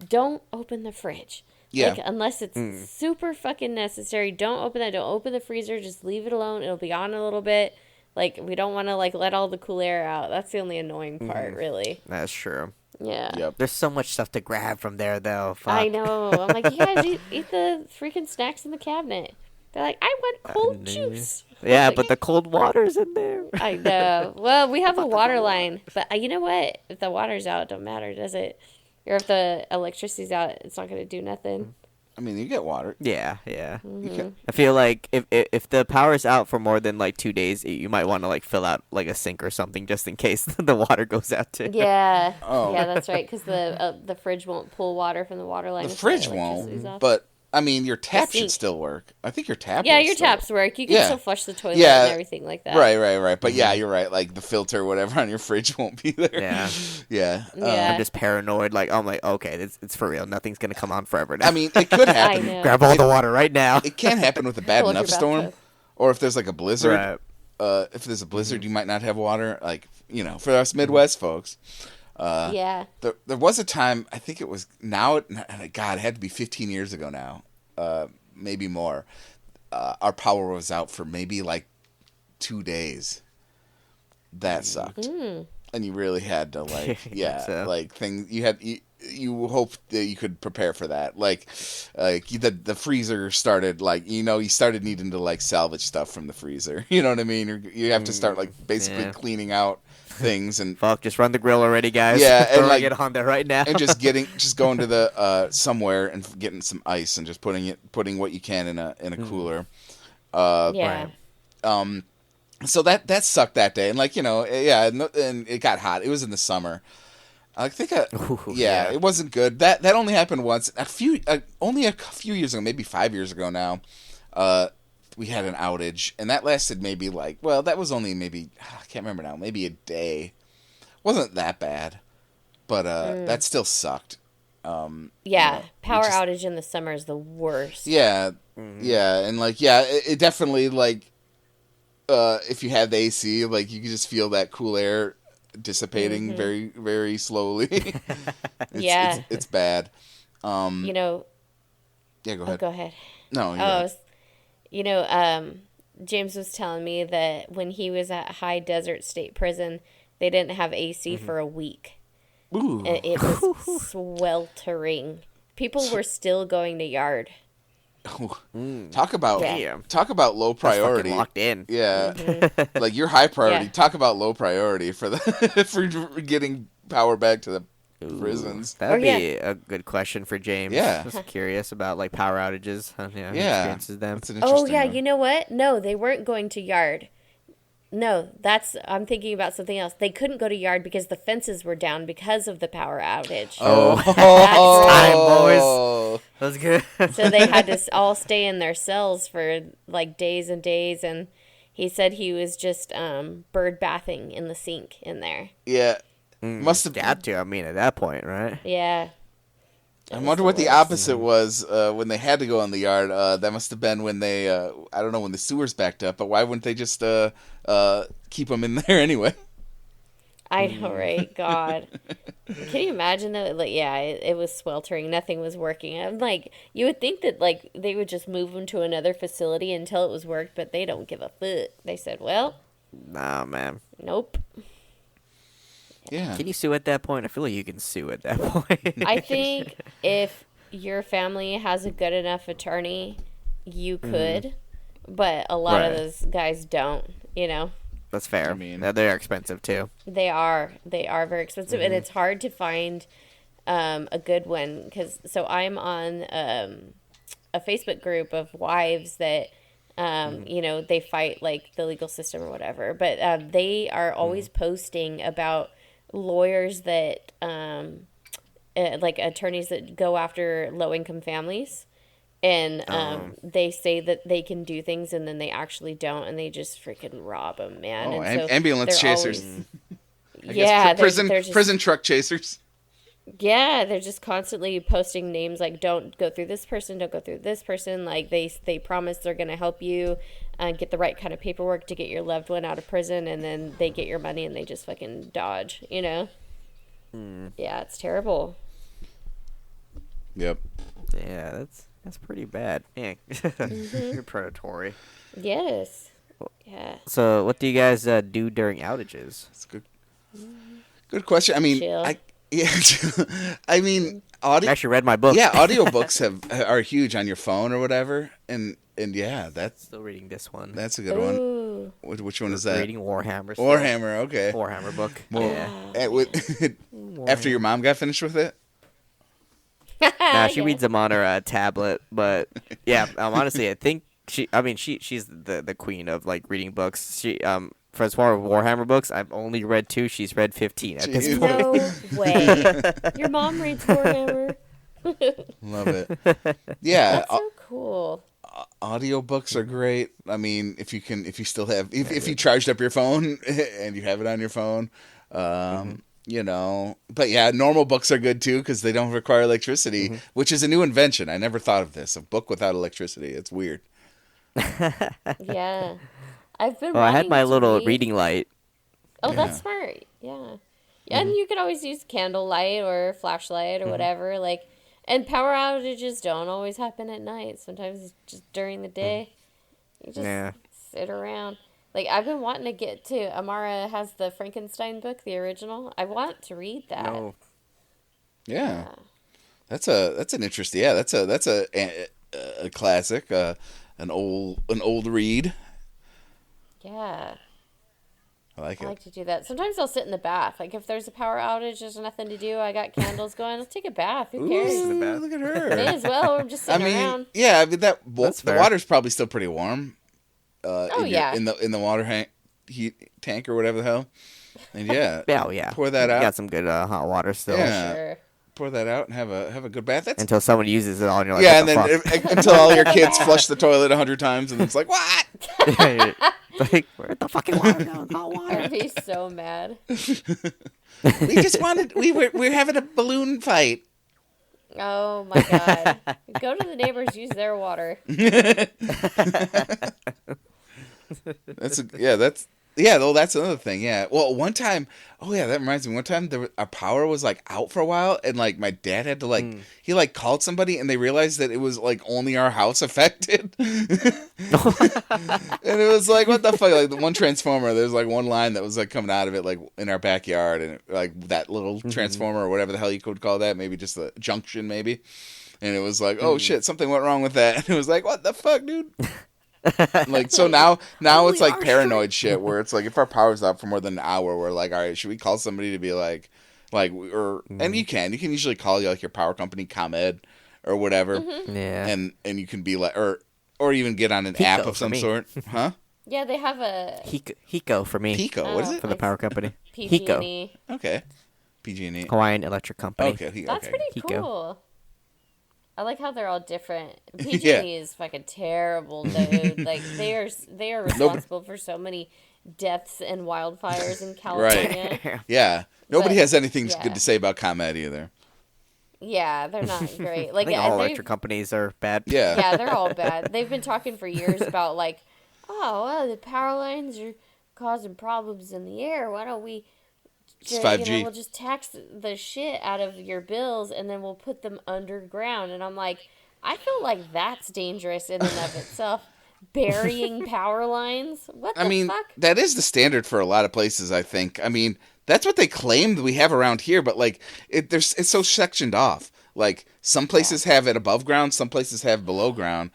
Speaker 2: don't open the fridge.
Speaker 1: Yeah.
Speaker 2: Like, unless it's super fucking necessary, don't open that. Don't open the freezer. Just leave it alone. It'll be on a little bit. Like, we don't want to, like, let all the cool air out. That's the only annoying part, really.
Speaker 3: That's true.
Speaker 2: Yeah.
Speaker 1: Yep.
Speaker 3: There's so much stuff to grab from there, though. Fuck.
Speaker 2: I know. I'm like, you guys eat the freaking snacks in the cabinet. They're like, I want cold juice.
Speaker 3: Yeah,
Speaker 2: like,
Speaker 3: but the cold water's in there.
Speaker 2: I know. Well, we have a water line. But you know what? If the water's out, it don't matter, does it? Or if the electricity's out, it's not going to do nothing.
Speaker 1: I mean, you get water.
Speaker 3: Yeah, yeah.
Speaker 2: Mm-hmm.
Speaker 3: I feel like if the power's out for more than like 2 days, you might want to like fill out like a sink or something just in case the water goes out too.
Speaker 2: Yeah.
Speaker 1: Oh.
Speaker 2: Yeah, that's right. Because the fridge won't pull water from the water line.
Speaker 1: The fridge won't, but I mean, your tap should still work. I think your tap.
Speaker 2: Yeah,
Speaker 1: will
Speaker 2: your
Speaker 1: still
Speaker 2: taps work. You can still flush the toilet and everything like that.
Speaker 1: Right. But yeah, you're right. Like the filter, or whatever, on your fridge won't be there.
Speaker 3: Yeah.
Speaker 1: Yeah.
Speaker 3: I'm just paranoid. Like I'm like, okay, it's for real. Nothing's gonna come on forever now.
Speaker 1: I mean, it could happen.
Speaker 2: I know.
Speaker 3: Grab all the water right now.
Speaker 1: It can happen with a bad
Speaker 2: Fill up
Speaker 1: enough
Speaker 2: your
Speaker 1: storm,
Speaker 2: bathtub.
Speaker 1: or if there's like a blizzard.
Speaker 3: Right.
Speaker 1: If there's a blizzard, you might not have water. Like, for us Midwest folks.
Speaker 2: Yeah.
Speaker 1: There was a time, I think it was God, it had to be 15 years ago now, maybe more. Our power was out for maybe like 2 days. That sucked. And you really had to like things you hoped that you could prepare for that. Like the freezer started you started needing to like salvage stuff from the freezer. You know what I mean? You have to start like basically cleaning out things and
Speaker 3: fuck, just run the grill already, guys.
Speaker 1: Yeah, and
Speaker 3: like get on there right now.
Speaker 1: and just going to the somewhere and getting some ice and just putting what you can in a cooler.
Speaker 2: Yeah.
Speaker 1: Right. So that sucked that day, and and it got hot. It was in the summer. I think it wasn't good. That only happened once. Only a few years ago, maybe 5 years ago now. We had an outage, and that lasted maybe that was only maybe, I can't remember now, maybe a day. Wasn't that bad, but that still sucked.
Speaker 2: Power outage in the summer is the worst.
Speaker 1: Yeah, and it definitely if you have the AC, you can just feel that cool air dissipating very, very slowly. It's bad. Yeah, go ahead.
Speaker 2: Go ahead.
Speaker 1: No,
Speaker 2: James was telling me that when he was at High Desert State Prison, they didn't have AC for a week.
Speaker 1: Ooh.
Speaker 2: And it was sweltering. People were still going to yard.
Speaker 1: Talk about low priority.
Speaker 3: That's locked in.
Speaker 1: Yeah, like your high priority. Yeah. Talk about low priority for for getting power back to the prisons.
Speaker 3: That'd be a good question for James.
Speaker 1: Yeah,
Speaker 3: just curious about how outages. Experiences them.
Speaker 2: Oh yeah, you know what? No, they weren't going to yard. No, I'm thinking about something else. They couldn't go to yard because the fences were down because of the power outage.
Speaker 3: Oh,
Speaker 1: Oh,
Speaker 3: That's good.
Speaker 2: So they had to all stay in their cells for like days and days, and he said he was just bird bathing in the sink in there.
Speaker 1: yeah. Must have.
Speaker 3: Got to. I mean, at that point, right?
Speaker 2: Yeah.
Speaker 1: I wonder what the opposite was when they had to go in the yard. That must have been when they, I don't know, when the sewers backed up. But why wouldn't they just keep them in there anyway?
Speaker 2: I know, right? God. Can you imagine that? Like, yeah, it was sweltering. Nothing was working. I'm like, you would think that like they would just move them to another facility until it was worked, but they don't give a fuck. They said, well,
Speaker 3: Nah, man.
Speaker 2: nope.
Speaker 1: Yeah.
Speaker 3: Can you sue at that point? I feel like you can sue at that point.
Speaker 2: I think if your family has a good enough attorney, you could, but a lot of
Speaker 3: Right.
Speaker 2: those guys don't, you know.
Speaker 3: That's fair.
Speaker 1: I mean-
Speaker 3: they're expensive too.
Speaker 2: They are very expensive, and it's hard to find a good one because I'm on a Facebook group of wives that you know, they fight like the legal system or whatever, but they are always posting about lawyers that like attorneys that go after low income families. And they say that they can do things, and then they actually don't, and they just freaking rob them, man.
Speaker 1: Oh,
Speaker 2: and so
Speaker 1: ambulance
Speaker 2: they're
Speaker 1: chasers.
Speaker 2: always-
Speaker 1: I guess
Speaker 2: yeah,
Speaker 1: prison
Speaker 2: they're just,
Speaker 1: prison truck chasers.
Speaker 2: yeah, they're just constantly posting names like, "Don't go through this person. Don't go through this person." Like they promise they're gonna help you get the right kind of paperwork to get your loved one out of prison, and then they get your money and they just fucking dodge. You know? Yeah, it's terrible.
Speaker 1: Yep.
Speaker 3: Yeah, that's pretty bad. Yeah. You're predatory.
Speaker 2: Yes. Yeah.
Speaker 3: So, what do you guys do during outages?
Speaker 1: That's good. Good question. I mean,
Speaker 2: Chill.
Speaker 1: I mean,
Speaker 3: I actually read my book.
Speaker 1: Yeah, audiobooks are huge on your phone or whatever, and yeah, that's
Speaker 3: Still reading this one.
Speaker 1: a good one.
Speaker 2: Ooh.
Speaker 1: Which one is that?
Speaker 3: Reading Warhammer. Still.
Speaker 1: Warhammer. Okay.
Speaker 3: Warhammer book.
Speaker 1: Well,
Speaker 3: Yeah.
Speaker 1: after your mom got finished with it.
Speaker 3: Nah, she
Speaker 2: Yeah.
Speaker 3: reads them on her tablet, but yeah, honestly, I think she's the queen of like reading books. She for as far as Warhammer books, I've only read 2. She's read 15 at this
Speaker 1: Jeez.
Speaker 3: point.
Speaker 2: No way. Your mom reads Warhammer.
Speaker 1: Love it. Yeah,
Speaker 2: That's so cool.
Speaker 1: audiobooks are great. I mean, if you still have, if you charged up your phone and you have it on your phone, you know. But yeah, normal books are good too because they don't require electricity, which is a new invention. I never thought of this. A book without electricity. It's weird.
Speaker 2: Yeah. I've been
Speaker 3: Well, I had
Speaker 2: wanting
Speaker 3: my
Speaker 2: to
Speaker 3: little
Speaker 2: read-
Speaker 3: reading light.
Speaker 2: Oh, that's smart. Yeah. And you could always use candlelight or flashlight or whatever. Like, and power outages don't always happen at night. Sometimes it's just during the day. You just
Speaker 3: Yeah.
Speaker 2: sit around. Like, I've been wanting to get to. Amara has the Frankenstein book, the original. I want to read that.
Speaker 3: No.
Speaker 1: Yeah, that's an interesting. Yeah, that's a classic. An old read.
Speaker 2: Yeah.
Speaker 1: I like
Speaker 2: I
Speaker 1: it.
Speaker 2: like to do that. Sometimes I'll sit in the bath. Like, if there's a power outage, there's nothing to do. I got candles going. Let's take a bath. Who cares?
Speaker 1: Ooh, look at her.
Speaker 2: May as well. We're just
Speaker 1: I
Speaker 2: sitting
Speaker 1: mean,
Speaker 2: around.
Speaker 1: yeah, I mean the
Speaker 3: fair.
Speaker 1: water's probably still pretty warm.
Speaker 2: Yeah.
Speaker 1: In the water heat tank or whatever the hell. And yeah,
Speaker 3: Yeah.
Speaker 1: pour that out.
Speaker 3: Got some good hot water still.
Speaker 1: Yeah.
Speaker 2: Sure.
Speaker 1: Pour that out and have a good bath. That's
Speaker 3: Until someone uses it all, and you're like,
Speaker 1: yeah, and
Speaker 3: what
Speaker 1: then
Speaker 3: the fuck?
Speaker 1: until all your kids flush the toilet 100 times, and it's like what?
Speaker 3: Like, where the fucking water go? Hot water.
Speaker 2: I'd be so mad.
Speaker 1: We just wanted we're having a balloon fight.
Speaker 2: Oh my god. Go to the neighbors, use their water.
Speaker 1: That's another thing. Yeah. Well, one time, that reminds me. One time, our power was like out for a while, and like my dad had to he like called somebody, and they realized that it was like only our house affected. And it was like, what the fuck? Like the one transformer, there's like one line that was like coming out of it, like in our backyard, and like that little transformer or whatever the hell you could call that, maybe just a junction, maybe. And it was like, oh shit, something went wrong with that. And it was like, what the fuck, dude? Like, so now it's like paranoid shit where it's like if our power's out for more than an hour, we're like, all right, should we call somebody to be like and you can usually call like your power company, ComEd or whatever,
Speaker 3: Yeah.
Speaker 1: and you can be like or even get on an
Speaker 3: Pico
Speaker 1: app of
Speaker 3: for
Speaker 1: some
Speaker 3: me.
Speaker 1: sort, huh?
Speaker 2: Yeah, they have a
Speaker 3: Hiko for me.
Speaker 1: Pico, what is it?
Speaker 3: For the power company.
Speaker 2: PG&E.
Speaker 1: Okay. PG&E.
Speaker 3: Hawaiian Electric Company.
Speaker 1: Okay.
Speaker 2: That's pretty
Speaker 3: Hiko.
Speaker 2: cool. I like how they're all different.
Speaker 1: Yeah.
Speaker 2: PG&E is fucking terrible, dude. Like they are responsible for so many deaths and wildfires in California.
Speaker 1: Right. Yeah. Nobody
Speaker 2: But,
Speaker 1: has anything
Speaker 2: yeah.
Speaker 1: good to say about ComEd either.
Speaker 2: Yeah, they're not great.
Speaker 3: I
Speaker 2: Like
Speaker 3: think all
Speaker 2: they've-
Speaker 3: electric companies are bad.
Speaker 1: Yeah.
Speaker 2: yeah, they're all bad. They've been talking for years about like, oh, well, the power lines are causing problems in the air. Why don't we?
Speaker 1: It's 5G.
Speaker 2: We'll just tax the shit out of your bills and then we'll put them underground. And I'm like, I feel like that's dangerous in and of itself. Burying power lines. What the fuck?
Speaker 1: That is the standard for a lot of places, I think. I mean, that's what they claim that we have around here, but like it's so sectioned off. Like some places have it above ground, some places have below ground.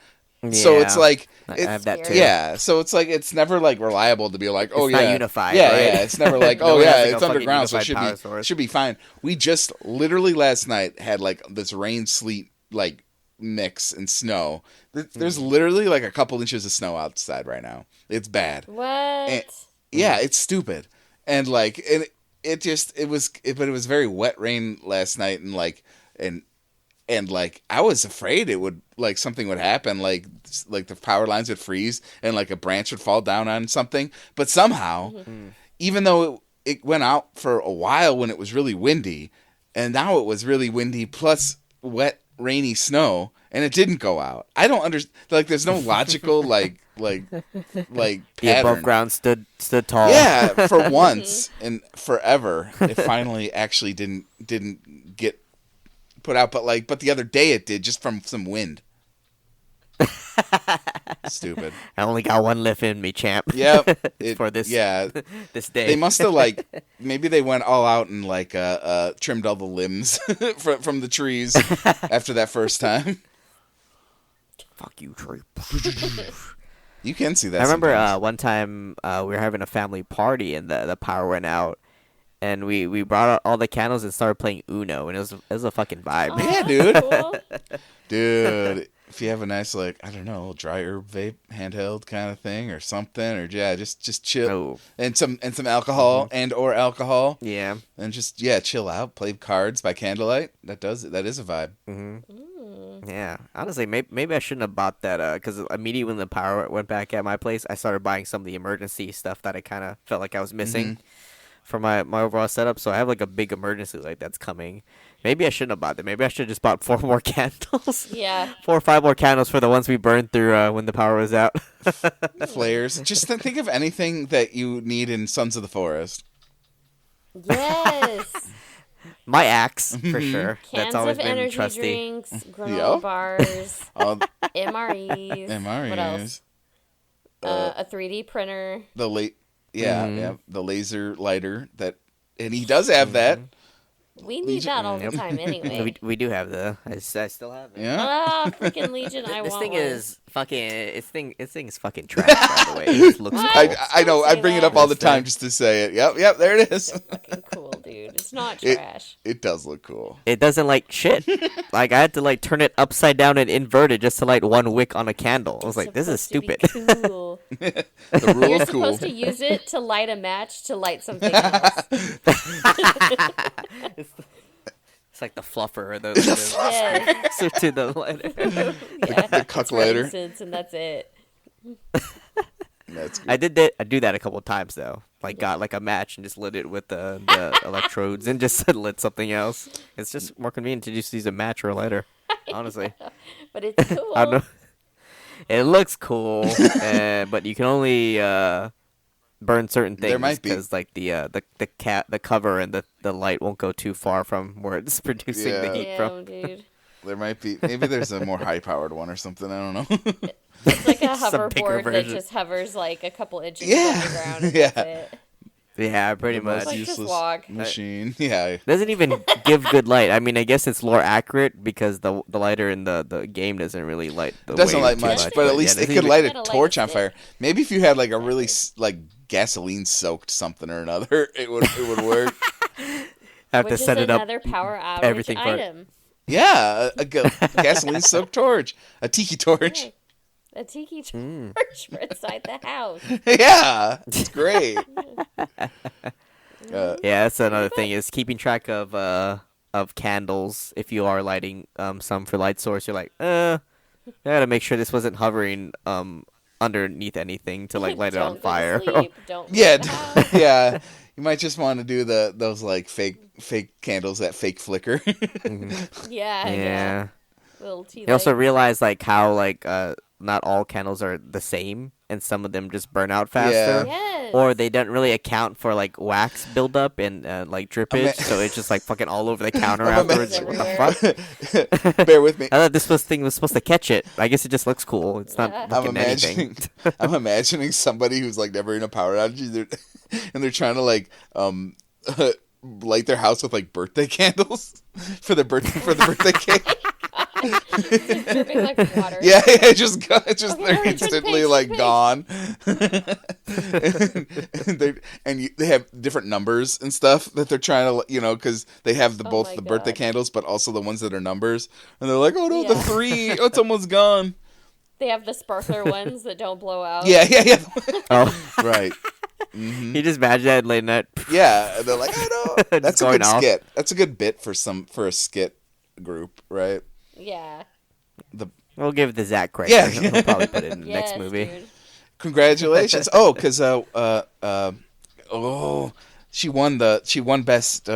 Speaker 1: So it's like
Speaker 3: I have that too.
Speaker 1: Yeah, so it's like it's never like reliable to be like, oh
Speaker 3: It's not
Speaker 1: yeah,
Speaker 3: unified,
Speaker 1: Yeah,
Speaker 3: right?
Speaker 1: yeah, it's never like,
Speaker 3: No
Speaker 1: oh
Speaker 3: one has,
Speaker 1: yeah,
Speaker 3: like, a
Speaker 1: it's
Speaker 3: fucking
Speaker 1: underground, so it
Speaker 3: unified power source.
Speaker 1: should be fine. We just literally last night had like this rain sleet like mix and snow. There's literally like a couple inches of snow outside right now. It's bad.
Speaker 2: What?
Speaker 1: And, yeah, it's stupid. And like it was very wet rain last night and like I was afraid it would like something would happen like the power lines would freeze and like a branch would fall down on something, but somehow even though it went out for a while when it was really windy and now it was really windy plus wet rainy snow and it didn't go out. I don't understand, like there's no logical like pattern.
Speaker 3: The above ground stood tall.
Speaker 1: Yeah, for once and forever it finally actually didn't get put out, but the other day it did just from some wind. Stupid.
Speaker 3: I only got one lift in me, champ.
Speaker 1: Yep.
Speaker 3: For this this day.
Speaker 1: They must have like maybe they went all out and like trimmed all the limbs from the trees after that first time.
Speaker 3: Fuck you, tree.
Speaker 1: You can see that.
Speaker 3: I remember
Speaker 1: sometimes.
Speaker 3: one time we were having a family party and the power went out. And we brought out all the candles and started playing Uno, and it was a fucking vibe.
Speaker 2: Oh,
Speaker 1: Yeah,
Speaker 2: that's cool.
Speaker 1: Dude, if you have a nice like I don't know dry herb vape handheld kind of thing or something, or yeah, just chill
Speaker 3: Oh.
Speaker 1: and some alcohol and or alcohol,
Speaker 3: Yeah.
Speaker 1: and just chill out, play cards by candlelight. That is a vibe.
Speaker 3: Yeah. Honestly, maybe I shouldn't have bought that because immediately when the power went back at my place, I started buying some of the emergency stuff that I kind of felt like I was missing. For my overall setup, so I have like a big emergency light that's coming. Maybe I shouldn't have bought that. Maybe I should have just bought 4 more candles.
Speaker 2: Yeah.
Speaker 3: 4 or 5 more candles for the ones we burned through when the power was out.
Speaker 1: Flares. Just think of anything that you need in Sons of the Forest.
Speaker 2: Yes.
Speaker 3: My axe, for sure.
Speaker 2: Cans
Speaker 3: That's always
Speaker 2: of
Speaker 3: been
Speaker 2: energy
Speaker 3: trusty.
Speaker 2: drinks, granola
Speaker 1: Yep.
Speaker 2: bars,
Speaker 1: Oh,
Speaker 2: MREs.
Speaker 1: MREs.
Speaker 2: What else? A 3D printer.
Speaker 1: the the laser lighter and he does have that.
Speaker 2: We need that all the time anyway.
Speaker 3: We do have I still have it.
Speaker 1: Yeah.
Speaker 2: Ah, freaking Legion, I
Speaker 3: This
Speaker 2: want
Speaker 3: thing
Speaker 2: one.
Speaker 3: is fucking. This thing is fucking trash. By the way, it just looks.
Speaker 2: What?
Speaker 3: cool.
Speaker 1: I know.
Speaker 2: Don't
Speaker 1: I
Speaker 2: say
Speaker 1: bring it
Speaker 2: that.
Speaker 1: up all the
Speaker 3: This thing.
Speaker 1: time just to say it. Yep, there it is.
Speaker 2: Fucking cool, dude. It's not
Speaker 1: It-
Speaker 2: trash.
Speaker 1: It does look cool.
Speaker 3: It doesn't like shit. Like I had to like turn it upside down and invert it just to light one wick on a candle. I was like, this is
Speaker 2: Supposed to
Speaker 3: stupid.
Speaker 2: be Cool.
Speaker 1: The rule
Speaker 2: You're
Speaker 1: of cool.
Speaker 2: supposed to use it to light a match to light something else.
Speaker 3: It's like the fluffer or the
Speaker 2: Yes.
Speaker 3: so to the lighter.
Speaker 2: Yeah.
Speaker 1: The cuck
Speaker 2: It's for
Speaker 1: lighter.
Speaker 2: incense, and that's it.
Speaker 1: That's good.
Speaker 3: I do that a couple of times though. Like got like a match and just lit it with the electrodes and just lit something else. It's just more convenient to just use a match or a lighter. Honestly,
Speaker 2: But it's cool.
Speaker 3: I don't know. It looks cool, but you can only burn certain things
Speaker 1: There might be.
Speaker 3: because like the cover and the light won't go too far from where it's producing the
Speaker 1: Yeah.
Speaker 3: heat from.
Speaker 2: Damn, dude.
Speaker 1: There might be. Maybe there's a more high-powered one or something. I don't know.
Speaker 2: It's like a
Speaker 3: Some bigger
Speaker 2: hoverboard that
Speaker 3: version.
Speaker 2: just hovers like a couple inches
Speaker 1: Yeah.
Speaker 2: off the ground. And
Speaker 1: Yeah.
Speaker 2: that's it.
Speaker 3: Yeah, pretty
Speaker 1: The
Speaker 3: much.
Speaker 1: most
Speaker 2: Like, just
Speaker 1: useless
Speaker 2: walk.
Speaker 1: machine. Yeah.
Speaker 3: Doesn't even give good light. I mean, I guess it's more accurate because the lighter in the game doesn't really light.
Speaker 1: It doesn't
Speaker 3: way
Speaker 1: light
Speaker 3: too
Speaker 1: much, but at least
Speaker 3: yeah,
Speaker 1: it
Speaker 3: doesn't
Speaker 1: could
Speaker 3: even-
Speaker 1: light
Speaker 2: Gotta
Speaker 1: a
Speaker 2: light
Speaker 1: torch
Speaker 2: a
Speaker 1: on
Speaker 2: stick.
Speaker 1: fire. Maybe if you had like a really like gasoline-soaked something or another, it would work.
Speaker 3: Have
Speaker 2: Which
Speaker 3: to set
Speaker 2: is
Speaker 3: it up.
Speaker 2: another power outage
Speaker 3: everything for it.
Speaker 2: item.
Speaker 1: Yeah, a gasoline-soaked torch, a tiki torch.
Speaker 2: Yeah. A tiki
Speaker 3: Mm.
Speaker 2: torch for inside the house.
Speaker 1: Yeah, it's great.
Speaker 3: Yeah, that's another thing is keeping track of candles. If you are lighting some for light source, you're like, I gotta make sure this wasn't hovering underneath anything to like light it on
Speaker 2: Don't go to
Speaker 3: fire.
Speaker 2: sleep. Don't leave
Speaker 1: Yeah,
Speaker 2: the house.
Speaker 1: yeah. You might just want to do those like fake candles that fake flicker.
Speaker 2: Yeah,
Speaker 3: Yeah.
Speaker 2: Little tea
Speaker 3: You also
Speaker 2: lights.
Speaker 3: realize like how like not all candles are the same, and some of them just burn out
Speaker 1: Yeah.
Speaker 3: faster.
Speaker 2: Yes.
Speaker 3: Or they don't really account for like wax buildup and like drippage, so it's just like fucking all over the counter
Speaker 1: I'm
Speaker 3: afterwards.
Speaker 2: ima-
Speaker 3: What the fuck?
Speaker 1: Bear with me.
Speaker 3: I thought thing was supposed to catch it. I guess it just looks cool. It's not
Speaker 2: Yeah.
Speaker 1: I'm
Speaker 3: fucking anything.
Speaker 1: imagining, I'm imagining somebody who's like never in a power outage, and they're trying to like light their house with like birthday candles for the birthday cake.
Speaker 2: Dripping like water.
Speaker 1: Yeah, it just
Speaker 2: Okay,
Speaker 1: they're
Speaker 2: hurry, turn
Speaker 1: instantly
Speaker 2: page,
Speaker 1: like
Speaker 2: turn
Speaker 1: gone. They have different numbers and stuff that they're trying to, because they have
Speaker 2: Oh
Speaker 1: both
Speaker 2: my
Speaker 1: the birthday
Speaker 2: God.
Speaker 1: candles, but also the ones that are numbers, and they're like, oh no, the
Speaker 2: Yeah.
Speaker 1: 3, oh, it's almost gone.
Speaker 2: They have the sparkler ones that don't blow out.
Speaker 1: Yeah.
Speaker 3: Oh,
Speaker 1: Right.
Speaker 3: you just imagine that late night.
Speaker 1: Yeah, and they're like, I know.
Speaker 3: Just
Speaker 1: That's a
Speaker 3: going
Speaker 1: good
Speaker 3: off.
Speaker 1: skit. That's a good bit for a skit group, right?
Speaker 2: Yeah.
Speaker 3: We'll give it to Zach credit.
Speaker 1: Yeah.
Speaker 3: He'll probably put it in the
Speaker 2: Yes,
Speaker 3: next movie.
Speaker 2: dude.
Speaker 1: Congratulations. Oh, because she won best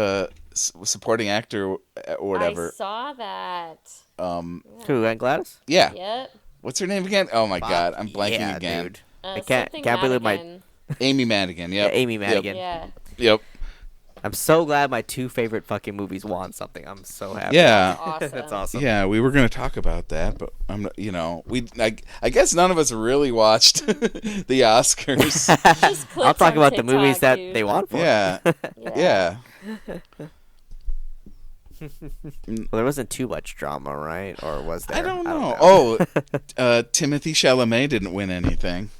Speaker 1: supporting actor or whatever.
Speaker 2: I saw that.
Speaker 3: Who? Aunt Gladys?
Speaker 1: Yeah.
Speaker 2: Yep.
Speaker 1: What's her name again? Oh my God, I'm blanking
Speaker 3: Yeah,
Speaker 1: again.
Speaker 3: dude.
Speaker 2: Uh,
Speaker 3: I can't
Speaker 2: something
Speaker 3: believe my.
Speaker 2: Madigan.
Speaker 1: Amy Madigan.
Speaker 3: Yeah,
Speaker 1: Yep.
Speaker 3: Amy Madigan.
Speaker 2: Yeah.
Speaker 1: Yep.
Speaker 3: I'm so glad my two favorite fucking movies won something. I'm so happy.
Speaker 1: Yeah.
Speaker 2: Awesome.
Speaker 3: That's awesome.
Speaker 1: Yeah, we were gonna talk about that, but I guess none of us really watched the Oscars.
Speaker 2: Just clips
Speaker 3: I'll talk
Speaker 2: on
Speaker 3: about the
Speaker 2: TikTok,
Speaker 3: movies that
Speaker 2: dude.
Speaker 3: they won for.
Speaker 1: Yeah. Yeah.
Speaker 3: Well, there wasn't too much drama, right? Or was there?
Speaker 1: I don't know. Oh, Timothy Chalamet didn't win anything.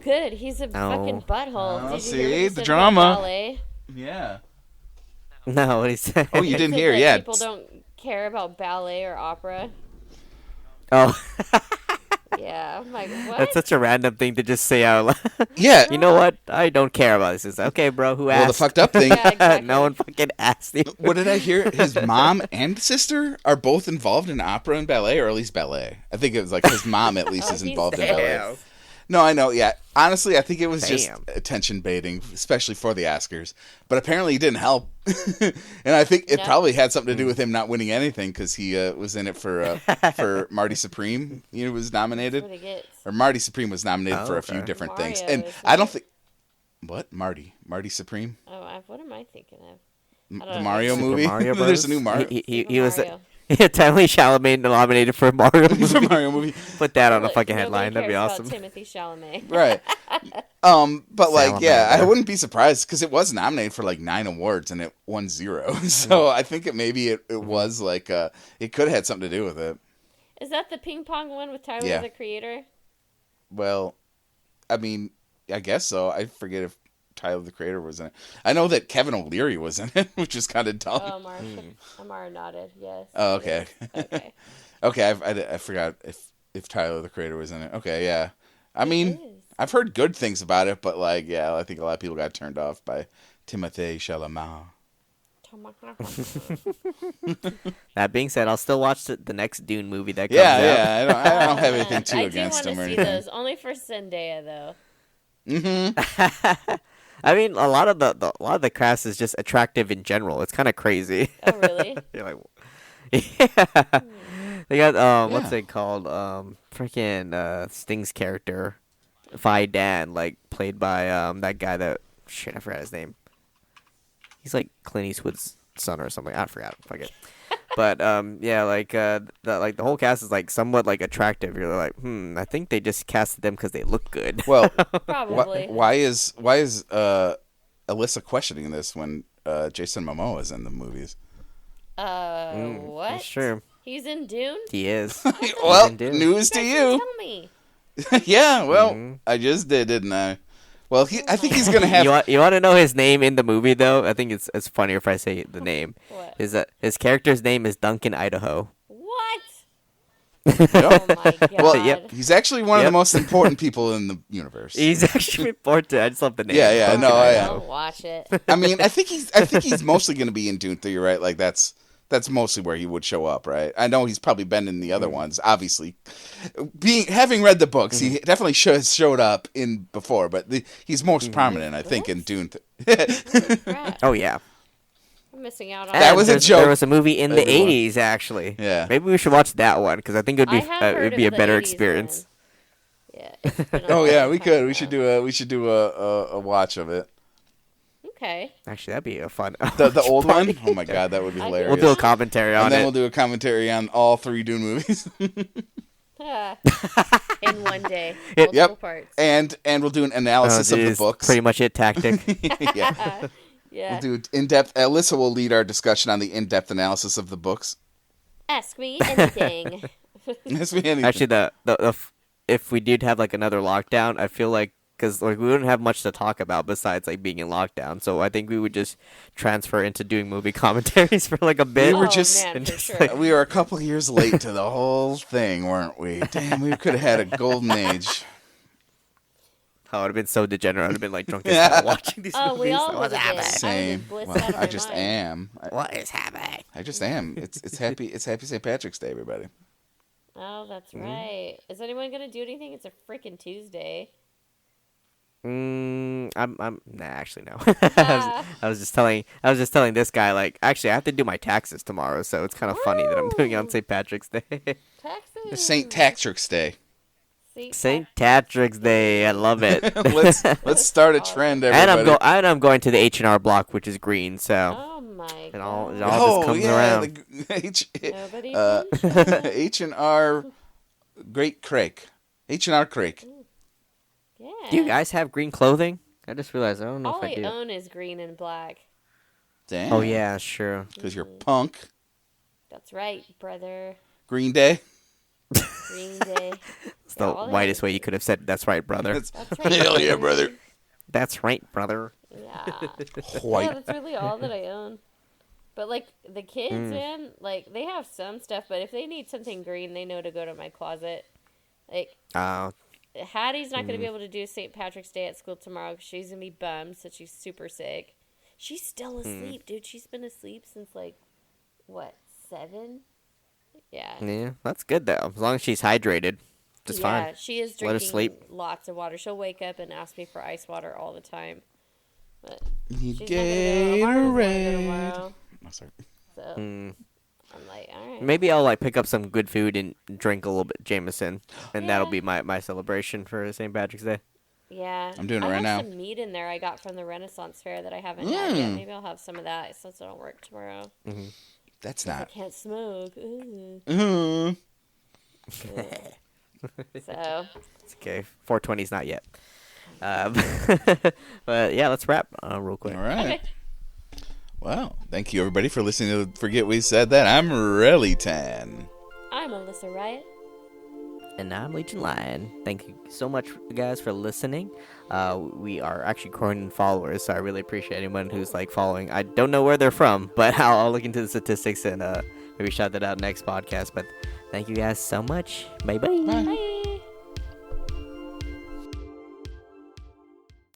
Speaker 2: Good. He's a fucking butthole.
Speaker 1: Oh,
Speaker 2: Did you
Speaker 1: see,
Speaker 2: hear what he
Speaker 1: the
Speaker 2: said
Speaker 1: drama.
Speaker 2: about ballet?
Speaker 1: Yeah.
Speaker 3: No, what he said.
Speaker 1: Oh, you
Speaker 2: He
Speaker 1: didn't
Speaker 2: said
Speaker 1: hear?
Speaker 2: that
Speaker 1: Yeah.
Speaker 2: People don't care about ballet or opera.
Speaker 3: Oh,
Speaker 2: Yeah. I'm like, what?
Speaker 3: that's such a random thing to just say out loud.
Speaker 1: Yeah.
Speaker 3: You know what? I don't care about this. It's okay, bro. Who asked?
Speaker 1: Well, the fucked up thing.
Speaker 2: Yeah, exactly.
Speaker 3: No one fucking asked you.
Speaker 1: What did I hear? His mom and sister are both involved in opera and ballet, or at least ballet. I think it was like his mom at least
Speaker 2: Oh,
Speaker 1: is
Speaker 2: he's
Speaker 1: involved in
Speaker 2: dead.
Speaker 1: ballet. No, I know. Yeah, honestly, I think it was just
Speaker 3: Damn.
Speaker 1: attention baiting, especially for the Oscars. But apparently, he didn't help, and I think it
Speaker 2: No.
Speaker 1: probably had something to do with him not winning anything because he was in it for Marty Supreme. He was nominated,
Speaker 2: What he gets.
Speaker 1: or Marty Supreme was nominated
Speaker 3: Oh,
Speaker 1: for a few
Speaker 3: okay.
Speaker 1: different
Speaker 2: Mario,
Speaker 1: things, and
Speaker 2: isn't
Speaker 1: I don't
Speaker 2: it?
Speaker 1: think Marty Supreme,
Speaker 2: Oh, what am I thinking of? I don't
Speaker 1: the
Speaker 2: know.
Speaker 1: Mario
Speaker 3: Super
Speaker 1: movie.
Speaker 3: Mario
Speaker 1: There's a
Speaker 3: Bros.
Speaker 1: new Mario.
Speaker 3: He was
Speaker 2: Mario.
Speaker 3: Timothy Chalamet nominated for a Mario
Speaker 1: It's a
Speaker 3: movie.
Speaker 1: Mario movie.
Speaker 3: Put that on a
Speaker 2: Look,
Speaker 3: fucking
Speaker 2: nobody
Speaker 3: headline. That'd be
Speaker 2: cares
Speaker 3: awesome.
Speaker 2: about Timothy Chalamet.
Speaker 1: Right. But like, yeah, I
Speaker 3: Salamander.
Speaker 1: wouldn't be surprised because it was nominated for like 9 awards and it won 0. So I think it was like it could have had something to do with it.
Speaker 2: Is that the ping pong one with Tyler
Speaker 1: Yeah.
Speaker 2: the Creator?
Speaker 1: Well, I mean, I guess so. I forget if Tyler the Creator was in it. I know that Kevin O'Leary was in it, which is kind of dumb.
Speaker 2: Oh, Amara nodded. Yes.
Speaker 1: Oh,
Speaker 2: it
Speaker 1: okay.
Speaker 2: is. Okay.
Speaker 1: Okay, I forgot if Tyler the Creator was in it. Okay, yeah. I mean,
Speaker 2: is.
Speaker 1: I've heard good things about it, but like, yeah, I think a lot of people got turned off by Timothée Chalamet.
Speaker 3: That being said, I'll still watch the next Dune movie that comes out.
Speaker 1: Yeah. I don't have anything too
Speaker 2: I
Speaker 1: against
Speaker 2: do
Speaker 1: him or
Speaker 2: want to see
Speaker 1: anything.
Speaker 2: those. Only for Zendaya, though.
Speaker 1: Mm-hmm.
Speaker 3: I mean, a lot of the cast is just attractive in general. It's kind of crazy.
Speaker 2: Oh, really?
Speaker 3: You're like, yeah. They got what's
Speaker 1: Yeah.
Speaker 3: it called? Freaking Sting's character, Phi Dan, like played by that guy that shit, I forgot his name. He's like Clint Eastwood's son or something. I forgot. Fuck it. But yeah, like the whole cast is like somewhat like attractive. You're like, I think they just casted them because they look good.
Speaker 1: Well,
Speaker 2: Probably.
Speaker 1: why is Alyssa questioning this when Jason Momoa is in the movies?
Speaker 2: What?
Speaker 3: That's true.
Speaker 2: He's in Dune?
Speaker 3: He is.
Speaker 1: Well,
Speaker 3: Dune.
Speaker 1: news to
Speaker 2: You guys didn't
Speaker 1: you.
Speaker 2: tell me.
Speaker 1: Yeah, well, I just did, didn't I? Well, I think he's gonna have.
Speaker 3: You want to know his name in the movie though? I think it's funnier if I say the name.
Speaker 2: What?
Speaker 3: His character's name is Duncan Idaho.
Speaker 2: What? Oh my god.
Speaker 1: Well,
Speaker 3: Yep.
Speaker 1: he's actually one of the
Speaker 3: Yep.
Speaker 1: most important people in the universe.
Speaker 3: He's actually important. I just love the name.
Speaker 1: Yeah, no,
Speaker 3: I
Speaker 1: yeah.
Speaker 2: Don't watch it.
Speaker 1: I mean, I think he's mostly going to be in Dune 3, right? Like that's mostly where he would show up, right? I know he's probably been in the other ones, obviously. Having read the books, he definitely showed up in before, but he's most prominent, I think, in Dune.
Speaker 2: Crap.
Speaker 3: Oh yeah.
Speaker 2: I'm missing out on
Speaker 1: That
Speaker 3: And
Speaker 1: was a
Speaker 3: there
Speaker 1: joke,
Speaker 3: was a movie in the
Speaker 1: everyone.
Speaker 3: 80s, actually.
Speaker 1: Yeah.
Speaker 3: Maybe we should watch that one because I think it would
Speaker 2: I
Speaker 3: be
Speaker 2: have heard
Speaker 3: it'd
Speaker 2: of
Speaker 3: be a
Speaker 2: the
Speaker 3: better
Speaker 2: 80s
Speaker 3: experience.
Speaker 2: one. Yeah. It's been a
Speaker 1: Oh yeah,
Speaker 2: long
Speaker 1: we
Speaker 2: time
Speaker 1: could.
Speaker 2: ago.
Speaker 1: We should do a watch of it.
Speaker 2: Okay.
Speaker 3: Actually, that'd be a fun.
Speaker 1: The old
Speaker 3: party.
Speaker 1: one. Oh my god, that would be
Speaker 2: I
Speaker 1: hilarious.
Speaker 3: We'll do a commentary on
Speaker 1: and then
Speaker 3: it.
Speaker 1: we'll do a commentary on all 3 Dune movies.
Speaker 2: Ah. In one day.
Speaker 3: It-
Speaker 2: Multiple parts.
Speaker 1: and we'll do an analysis of the
Speaker 3: Geez,
Speaker 1: books.
Speaker 3: Pretty much it tactic.
Speaker 1: Yeah.
Speaker 2: Yeah.
Speaker 1: We'll do in-depth. Alyssa will lead our discussion on the in-depth analysis of the books.
Speaker 2: Ask me anything.
Speaker 1: Ask me anything.
Speaker 3: Actually, if we did have like another lockdown, I feel like because like we wouldn't have much to talk about besides like being in lockdown. So I think we would just transfer into doing movie commentaries for like a bit.
Speaker 1: We were
Speaker 2: Oh,
Speaker 1: just-
Speaker 2: man,
Speaker 3: and
Speaker 2: for
Speaker 3: just,
Speaker 2: sure.
Speaker 3: like-
Speaker 1: We were a couple years late to the whole thing, weren't we? Damn, we could have had a golden age.
Speaker 3: Oh, I'd have been so degenerate. I'd have been like drunk as hell watching these
Speaker 2: Oh,
Speaker 3: movies.
Speaker 2: we all
Speaker 3: What's
Speaker 2: would have been.
Speaker 3: happening?
Speaker 1: Same.
Speaker 2: blissed
Speaker 1: Well,
Speaker 2: out of
Speaker 1: I
Speaker 2: my
Speaker 1: just
Speaker 2: mind.
Speaker 1: am.
Speaker 3: What is happening?
Speaker 1: I just am. It's happy. It's happy St. Patrick's Day, everybody.
Speaker 2: Oh, that's right. Is anyone gonna do anything? It's a freaking Tuesday.
Speaker 3: I'm nah, actually no. I was just telling this guy like actually I have to do my taxes tomorrow, so it's kind of funny that I'm doing it on St. Patrick's Day.
Speaker 2: Taxes.
Speaker 1: St. Patrick's Day.
Speaker 3: St. Patrick's Day, I love it.
Speaker 1: let's start a trend, everybody.
Speaker 3: and I'm going to the H&R Block, which is green, so
Speaker 2: Oh my god.
Speaker 3: it all just comes around.
Speaker 2: Nobody.
Speaker 1: H&R Great Crake. H&R Crake.
Speaker 2: Yeah.
Speaker 3: Do you guys have green clothing? I just realized I don't know
Speaker 2: All
Speaker 3: if I
Speaker 2: I
Speaker 3: do.
Speaker 2: own is green and black.
Speaker 1: Damn.
Speaker 3: Oh yeah, sure.
Speaker 1: Because you're punk.
Speaker 2: That's right, brother.
Speaker 1: Green Day.
Speaker 2: Green Day.
Speaker 3: It's the whitest way you could have said that's right, brother.
Speaker 1: That's,
Speaker 2: That's right.
Speaker 1: hell yeah, brother.
Speaker 3: That's right, brother.
Speaker 2: Yeah. Yeah,
Speaker 1: White.
Speaker 2: that's really all that I own. But like the kids, man, like they have some stuff, but if they need something green, they know to go to my closet. Like Hattie's not going to be able to do St. Patrick's Day at school tomorrow because she's going to be bummed, so she's super sick. She's still asleep, dude. She's been asleep since like, what, 7? Yeah.
Speaker 3: Yeah, that's good though. As long as she's hydrated, just
Speaker 2: Yeah,
Speaker 3: fine.
Speaker 2: she is
Speaker 3: Let her
Speaker 2: drinking
Speaker 3: sleep.
Speaker 2: lots of water. She'll wake up and ask me for ice water all the time. But
Speaker 1: You
Speaker 2: she's not going to go. Amara's gonna go
Speaker 1: Gatorade.
Speaker 2: tomorrow.
Speaker 1: Oh, sorry.
Speaker 2: So
Speaker 3: Mm.
Speaker 2: I'm like, all right.
Speaker 3: Maybe I'll like pick up some good food and drink a little bit Jameson, and that'll
Speaker 2: Yeah.
Speaker 3: be my celebration for St. Patrick's Day.
Speaker 2: Yeah.
Speaker 1: I'm doing it
Speaker 2: I
Speaker 1: right now.
Speaker 2: have some meat in there I got from the Renaissance Fair that I haven't had yet.
Speaker 1: Mm.
Speaker 2: Maybe I'll have some of that since I don't work tomorrow.
Speaker 1: That's
Speaker 2: I
Speaker 1: not.
Speaker 2: can't smoke. Ooh.
Speaker 1: Mhm.
Speaker 2: So,
Speaker 3: It's okay. 420's not yet. But yeah, let's wrap real quick.
Speaker 1: All right.
Speaker 2: okay.
Speaker 1: Well, thank you everybody for listening to Forget We Said That. I'm Relytan.
Speaker 2: I'm Alyssa Riot.
Speaker 3: And I'm Legion Lion. Thank you so much, guys, for listening. We are actually growing in followers, so I really appreciate anyone who's like following. I don't know where they're from, but I'll look into the statistics and maybe shout that out next podcast. But thank you guys so much. Bye-bye.
Speaker 1: Bye.
Speaker 2: Bye.